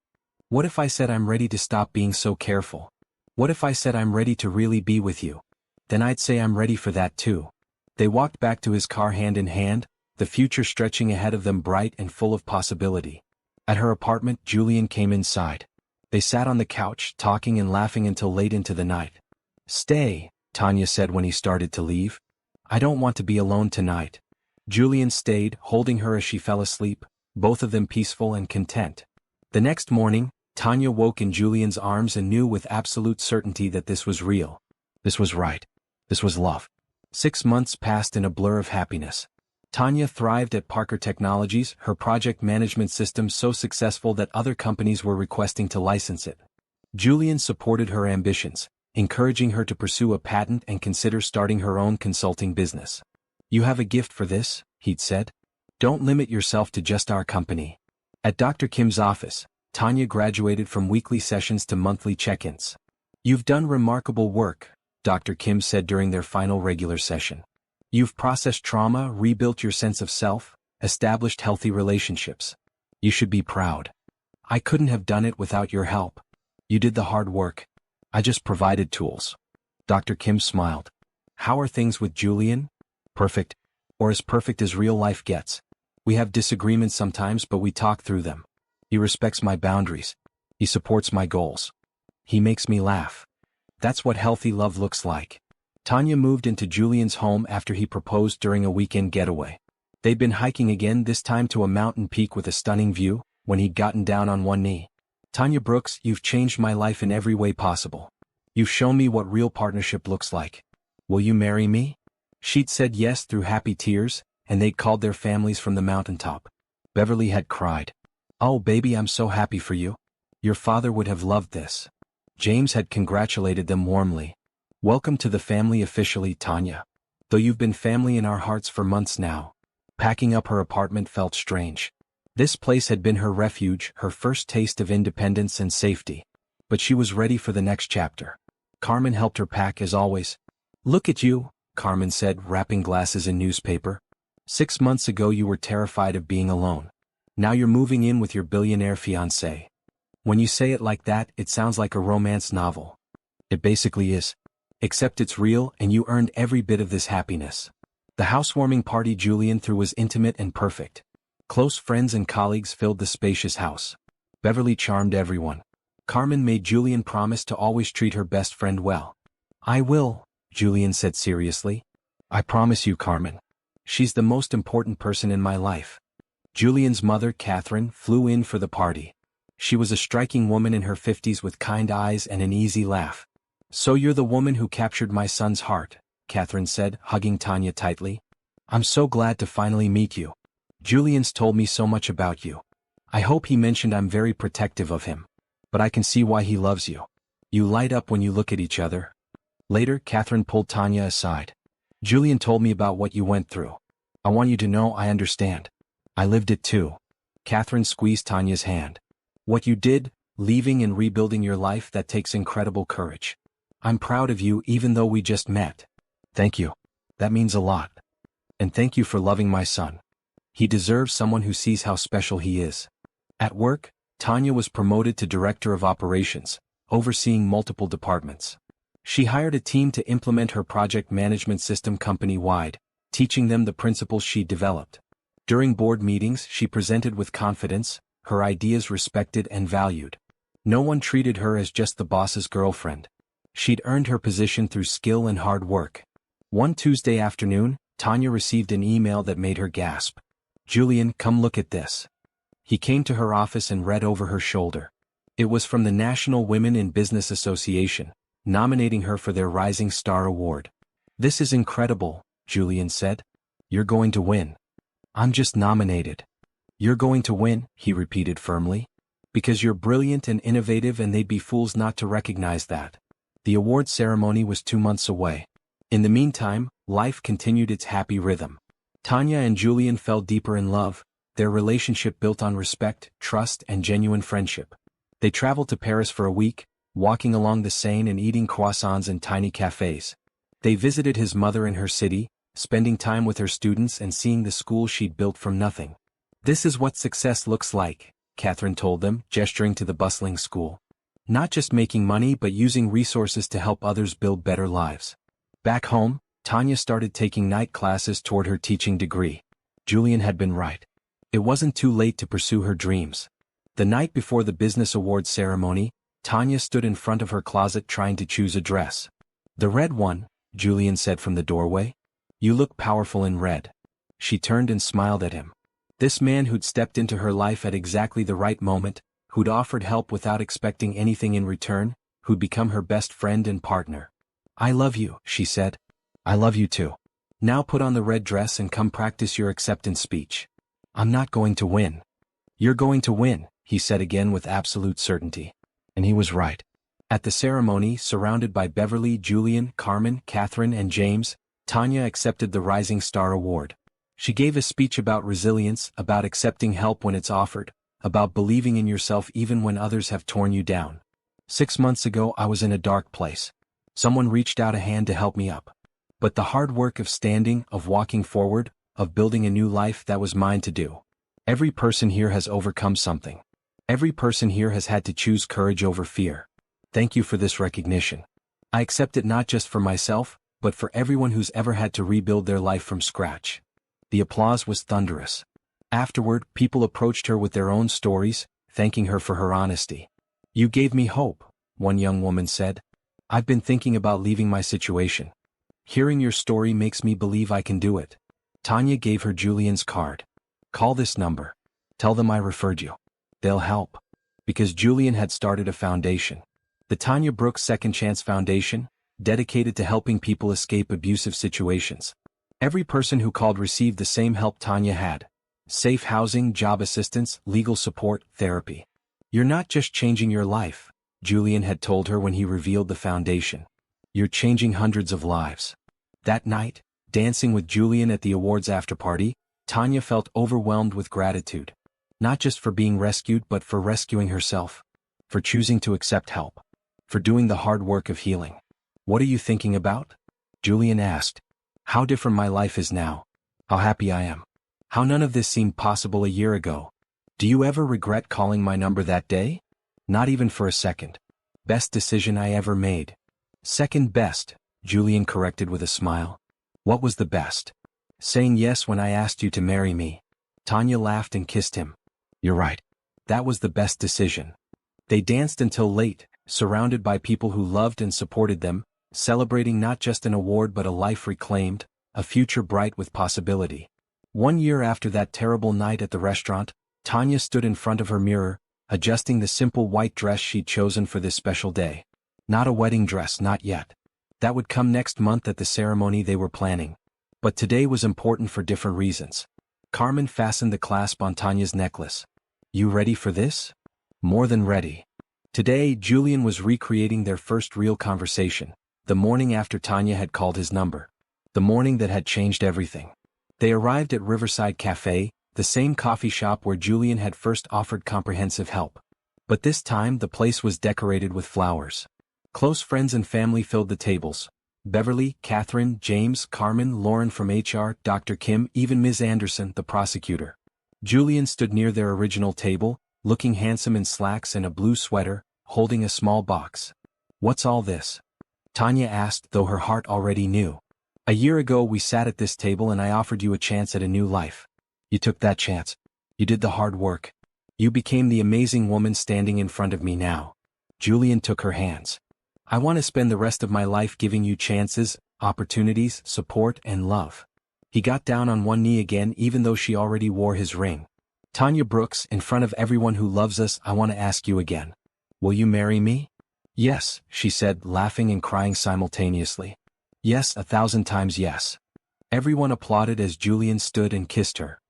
What if I said I'm ready to stop being so careful? What if I said I'm ready to really be with you? Then I'd say I'm ready for that too." They walked back to his car hand in hand, the future stretching ahead of them bright and full of possibility. At her apartment, Julian came inside. They sat on the couch, talking and laughing until late into the night. "Stay," Tanya said when he started to leave. "I don't want to be alone tonight." Julian stayed, holding her as she fell asleep, both of them peaceful and content. The next morning, Tanya woke in Julian's arms and knew with absolute certainty that this was real. This was right. This was love. 6 months passed in a blur of happiness. Tanya thrived at Parker Technologies, her project management system so successful that other companies were requesting to license it. Julian supported her ambitions, encouraging her to pursue a patent and consider starting her own consulting business. "You have a gift for this," he'd said. Don't limit yourself to just our company. At Dr. Kim's office, Tanya graduated from weekly sessions to monthly check-ins. You've done remarkable work, Dr. Kim said during their final regular session. You've processed trauma, rebuilt your sense of self, established healthy relationships. You should be proud. I couldn't have done it without your help. You did the hard work. I just provided tools. Dr. Kim smiled. How are things with Julian? Perfect. Or as perfect as real life gets. We have disagreements sometimes, but we talk through them. He respects my boundaries. He supports my goals. He makes me laugh. That's what healthy love looks like. Tanya moved into Julian's home after he proposed during a weekend getaway. They'd been hiking again, this time to a mountain peak with a stunning view, when he'd gotten down on one knee. Tanya Brooks, you've changed my life in every way possible. You've shown me what real partnership looks like. Will you marry me? She'd said yes through happy tears, and they'd called their families from the mountaintop. Beverly had cried. Oh baby, I'm so happy for you. Your father would have loved this. James had congratulated them warmly. Welcome to the family officially, Tanya. Though you've been family in our hearts for months now. Packing up her apartment felt strange. This place had been her refuge, her first taste of independence and safety. But she was ready for the next chapter. Carmen helped her pack as always. Look at you, Carmen said, wrapping glasses in newspaper. 6 months ago you were terrified of being alone. Now you're moving in with your billionaire fiancé. When you say it like that, it sounds like a romance novel. It basically is. Except it's real, and you earned every bit of this happiness. The housewarming party Julian threw was intimate and perfect. Close friends and colleagues filled the spacious house. Beverly charmed everyone. Carmen made Julian promise to always treat her best friend well. I will, Julian said seriously. I promise you, Carmen. She's the most important person in my life. Julian's mother, Catherine, flew in for the party. She was a striking woman in her 50s with kind eyes and an easy laugh. So you're the woman who captured my son's heart, Catherine said, hugging Tanya tightly. I'm so glad to finally meet you. Julian's told me so much about you. I hope he mentioned I'm very protective of him. But I can see why he loves you. You light up when you look at each other. Later, Catherine pulled Tanya aside. Julian told me about what you went through. I want you to know I understand. I lived it too. Catherine squeezed Tanya's hand. What you did, leaving and rebuilding your life, that takes incredible courage. I'm proud of you even though we just met. Thank you. That means a lot. And thank you for loving my son. He deserves someone who sees how special he is. At work, Tanya was promoted to Director of Operations, overseeing multiple departments. She hired a team to implement her project management system company-wide, teaching them the principles she developed. During board meetings, she presented with confidence, her ideas respected and valued. No one treated her as just the boss's girlfriend. She'd earned her position through skill and hard work. One Tuesday afternoon, Tanya received an email that made her gasp. Julian, come look at this. He came to her office and read over her shoulder. It was from the National Women in Business Association, nominating her for their Rising Star Award. This is incredible, Julian said. You're going to win. I'm just nominated. You're going to win, he repeated firmly. Because you're brilliant and innovative, and they'd be fools not to recognize that. The award ceremony was 2 months away. In the meantime, life continued its happy rhythm. Tanya and Julian fell deeper in love, their relationship built on respect, trust, and genuine friendship. They traveled to Paris for a week, walking along the Seine and eating croissants in tiny cafes. They visited his mother in her city, spending time with her students and seeing the school she'd built from nothing. This is what success looks like, Catherine told them, gesturing to the bustling school. Not just making money, but using resources to help others build better lives. Back home, Tanya started taking night classes toward her teaching degree. Julian had been right. It wasn't too late to pursue her dreams. The night before the business awards ceremony, Tanya stood in front of her closet trying to choose a dress. The red one, Julian said from the doorway. You look powerful in red. She turned and smiled at him. This man who'd stepped into her life at exactly the right moment, who'd offered help without expecting anything in return, who'd become her best friend and partner. I love you, she said. I love you too. Now put on the red dress and come practice your acceptance speech. I'm not going to win. You're going to win, he said again with absolute certainty. And he was right. At the ceremony, surrounded by Beverly, Julian, Carmen, Catherine, and James, Tanya accepted the Rising Star Award. She gave a speech about resilience, about accepting help when it's offered, about believing in yourself even when others have torn you down. 6 months ago I was in a dark place. Someone reached out a hand to help me up. But the hard work of standing, of walking forward, of building a new life, that was mine to do. Every person here has overcome something. Every person here has had to choose courage over fear. Thank you for this recognition. I accept it not just for myself, but for everyone who's ever had to rebuild their life from scratch. The applause was thunderous. Afterward, people approached her with their own stories, thanking her for her honesty. You gave me hope, one young woman said. I've been thinking about leaving my situation. Hearing your story makes me believe I can do it. Tanya gave her Julian's card. Call this number. Tell them I referred you. They'll help. Because Julian had started a foundation. The Tanya Brooks Second Chance Foundation, dedicated to helping people escape abusive situations. Every person who called received the same help Tanya had. Safe housing, job assistance, legal support, therapy. You're not just changing your life, Julian had told her when he revealed the foundation. You're changing hundreds of lives. That night, dancing with Julian at the awards after-party, Tanya felt overwhelmed with gratitude. Not just for being rescued, but for rescuing herself. For choosing to accept help. For doing the hard work of healing. What are you thinking about? Julian asked. How different my life is now. How happy I am. How none of this seemed possible a year ago. Do you ever regret calling my number that day? Not even for a second. Best decision I ever made. Second best, Julian corrected with a smile. What was the best? Saying yes when I asked you to marry me. Tanya laughed and kissed him. You're right. That was the best decision. They danced until late, surrounded by people who loved and supported them, celebrating not just an award but a life reclaimed, a future bright with possibility. 1 year after that terrible night at the restaurant, Tanya stood in front of her mirror, adjusting the simple white dress she'd chosen for this special day. Not a wedding dress, not yet. That would come next month at the ceremony they were planning. But today was important for different reasons. Carmen fastened the clasp on Tanya's necklace. You ready for this? More than ready. Today, Julian was recreating their first real conversation, the morning after Tanya had called his number. The morning that had changed everything. They arrived at Riverside Cafe, the same coffee shop where Julian had first offered comprehensive help. But this time the place was decorated with flowers. Close friends and family filled the tables. Beverly, Catherine, James, Carmen, Lauren from HR, Dr. Kim, even Ms. Anderson, the prosecutor. Julian stood near their original table, looking handsome in slacks and a blue sweater, holding a small box. What's all this? Tanya asked, though her heart already knew. A year ago we sat at this table and I offered you a chance at a new life. You took that chance. You did the hard work. You became the amazing woman standing in front of me now. Julian took her hands. I want to spend the rest of my life giving you chances, opportunities, support, and love. He got down on one knee again even though she already wore his ring. Tanya Brooks, in front of everyone who loves us, I want to ask you again. Will you marry me? Yes, she said, laughing and crying simultaneously. Yes, 1,000 times yes. Everyone applauded as Julian stood and kissed her.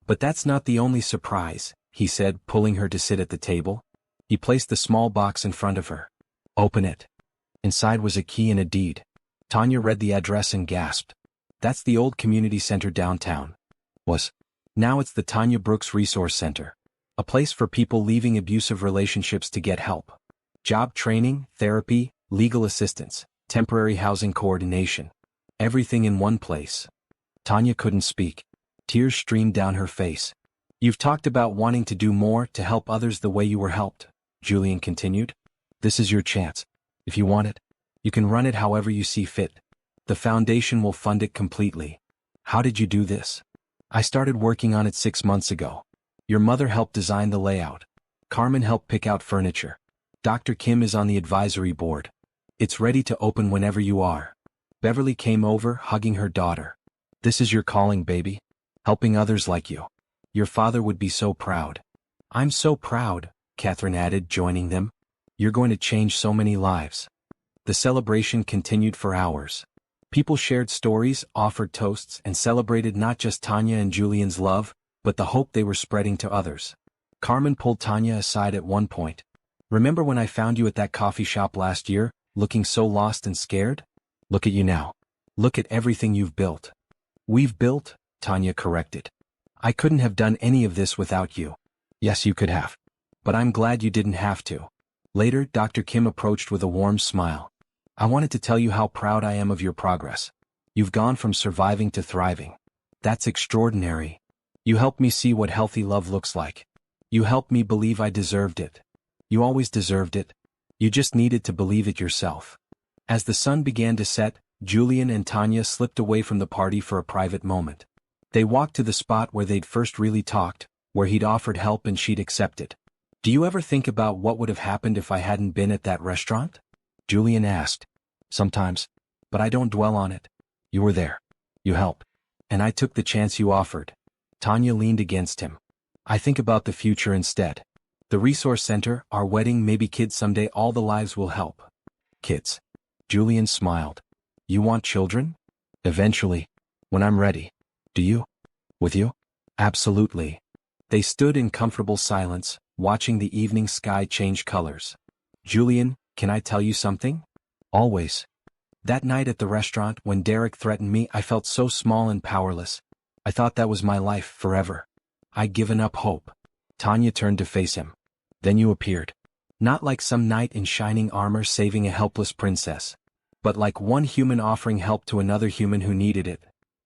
But that's not the only surprise, he said, pulling her to sit at the table. He placed the small box in front of her. Open it. Inside was a key and a deed. Tanya read the address and gasped. That's the old community center downtown. Now it's the Tanya Brooks Resource Center. A place for people leaving abusive relationships to get help. Job training, therapy, legal assistance, temporary housing coordination. Everything in one place. Tanya couldn't speak. Tears streamed down her face. You've talked about wanting to do more to help others the way you were helped, Julian continued. This is your chance. If you want it, you can run it however you see fit. The foundation will fund it completely. How did you do this? I started working on it 6 months ago. Your mother helped design the layout. Carmen helped pick out furniture. Dr. Kim is on the advisory board. It's ready to open whenever you are. Beverly came over, hugging her daughter. This is your calling, baby. Helping others like you. Your father would be so proud. I'm so proud, Catherine added, joining them. You're going to change so many lives. The celebration continued for hours. People shared stories, offered toasts, and celebrated not just Tanya and Julian's love, but the hope they were spreading to others. Carmen pulled Tanya aside at one point. Remember when I found you at that coffee shop last year, looking so lost and scared? Look at you now. Look at everything you've built. We've built, Tanya corrected. I couldn't have done any of this without you. Yes, you could have. But I'm glad you didn't have to. Later, Dr. Kim approached with a warm smile. I wanted to tell you how proud I am of your progress. You've gone from surviving to thriving. That's extraordinary. You helped me see what healthy love looks like. You helped me believe I deserved it. You always deserved it. You just needed to believe it yourself. As the sun began to set, Julian and Tanya slipped away from the party for a private moment. They walked to the spot where they'd first really talked, where he'd offered help and she'd accepted. Do you ever think about what would have happened if I hadn't been at that restaurant? Julian asked. Sometimes. But I don't dwell on it. You were there. You helped. And I took the chance you offered. Tanya leaned against him. I think about the future instead. The resource center, our wedding, maybe kids someday, all the lives will help. Kids. Julian smiled. You want children? Eventually. When I'm ready. Do you? With you? Absolutely. They stood in comfortable silence, watching the evening sky change colors. Julian, can I tell you something? Always. That night at the restaurant, when Derek threatened me, I felt so small and powerless. I thought that was my life forever. I'd given up hope. Tanya turned to face him. Then you appeared. Not like some knight in shining armor saving a helpless princess, but like one human offering help to another human who needed it.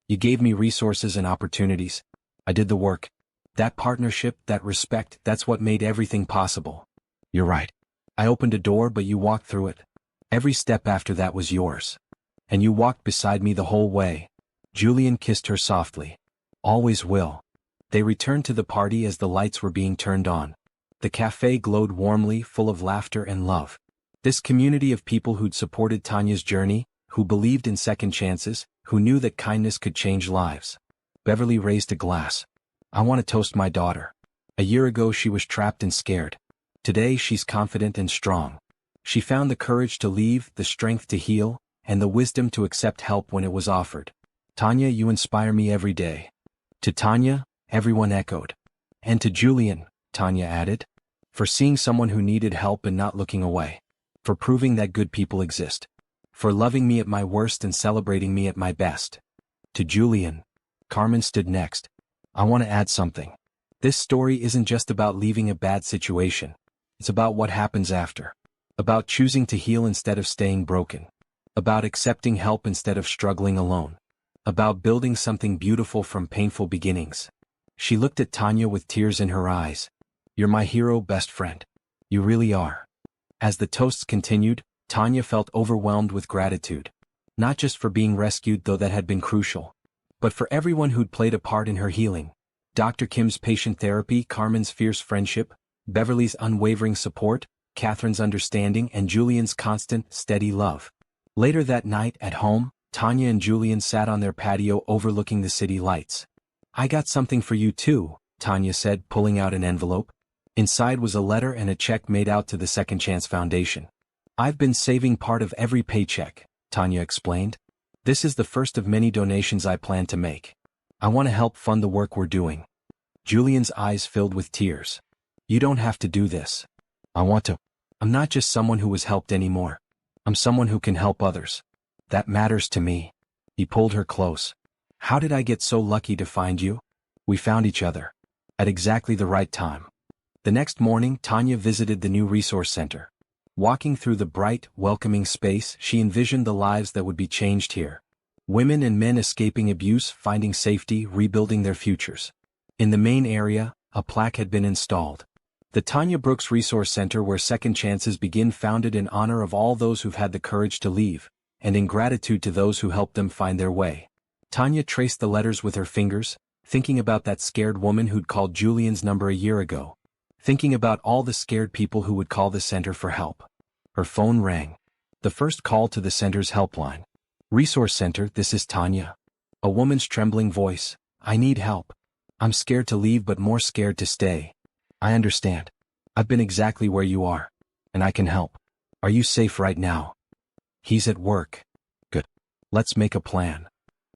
You gave me resources and opportunities. I did the work. That partnership, that respect, that's what made everything possible. You're right. I opened a door, but you walked through it. Every step after that was yours. And you walked beside me the whole way. Julian kissed her softly. Always will. They returned to the party as the lights were being turned on. The cafe glowed warmly, full of laughter and love. This community of people who'd supported Tanya's journey, who believed in second chances, who knew that kindness could change lives. Beverly raised a glass. I want to toast my daughter. A year ago she was trapped and scared. Today she's confident and strong. She found the courage to leave, the strength to heal, and the wisdom to accept help when it was offered. Tanya, you inspire me every day. To Tanya, everyone echoed. And to Julian, Tanya added. For seeing someone who needed help and not looking away. For proving that good people exist. For loving me at my worst and celebrating me at my best. To Julian. Carmen stood next. I want to add something. This story isn't just about leaving a bad situation. It's about what happens after. About choosing to heal instead of staying broken. About accepting help instead of struggling alone. About building something beautiful from painful beginnings. She looked at Tanya with tears in her eyes. You're my hero, best friend. You really are. As the toasts continued, Tanya felt overwhelmed with gratitude. Not just for being rescued, though that had been crucial, but for everyone who'd played a part in her healing. Dr. Kim's patient therapy, Carmen's fierce friendship, Beverly's unwavering support, Catherine's understanding, and Julian's constant, steady love. Later that night, at home, Tanya and Julian sat on their patio overlooking the city lights. I got something for you too, Tanya said, pulling out an envelope. Inside was a letter and a check made out to the Second Chance Foundation. I've been saving part of every paycheck, Tanya explained. This is the first of many donations I plan to make. I want to help fund the work we're doing. Julian's eyes filled with tears. You don't have to do this. I want to. I'm not just someone who was helped anymore. I'm someone who can help others. That matters to me. He pulled her close. How did I get so lucky to find you? We found each other. At exactly the right time. The next morning, Tanya visited the new resource center. Walking through the bright, welcoming space, she envisioned the lives that would be changed here. Women and men escaping abuse, finding safety, rebuilding their futures. In the main area, a plaque had been installed. The Tanya Brooks Resource Center, where second chances begin, founded in honor of all those who've had the courage to leave, and in gratitude to those who helped them find their way. Tanya traced the letters with her fingers, thinking about that scared woman who'd called Julian's number a year ago. Thinking about all the scared people who would call the center for help. Her phone rang. The first call to the center's helpline. Resource Center, this is Tanya. A woman's trembling voice. I need help. I'm scared to leave, but more scared to stay. I understand. I've been exactly where you are. And I can help. Are you safe right now? He's at work. Good. Let's make a plan.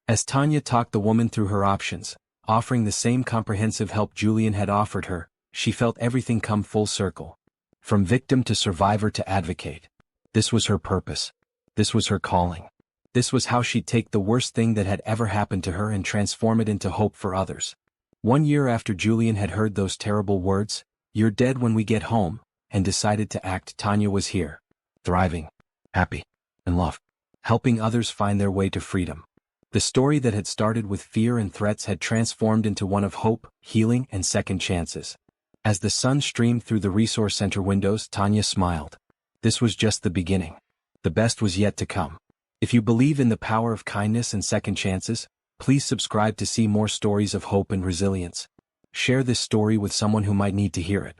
As Tanya talked the woman through her options, offering the same comprehensive help Julian had offered her, she felt everything come full circle. From victim to survivor to advocate. This was her purpose. This was her calling. This was how she'd take the worst thing that had ever happened to her and transform it into hope for others. 1 year after Julian had heard those terrible words, "You're dead when we get home," and decided to act, Tanya was here. Thriving, happy, and loved, helping others find their way to freedom. The story that had started with fear and threats had transformed into one of hope, healing, and second chances. As the sun streamed through the resource center windows, Tanya smiled. This was just the beginning. The best was yet to come. If you believe in the power of kindness and second chances, please subscribe to see more stories of hope and resilience. Share this story with someone who might need to hear it.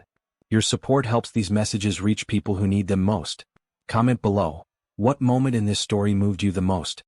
Your support helps these messages reach people who need them most. Comment below. What moment in this story moved you the most?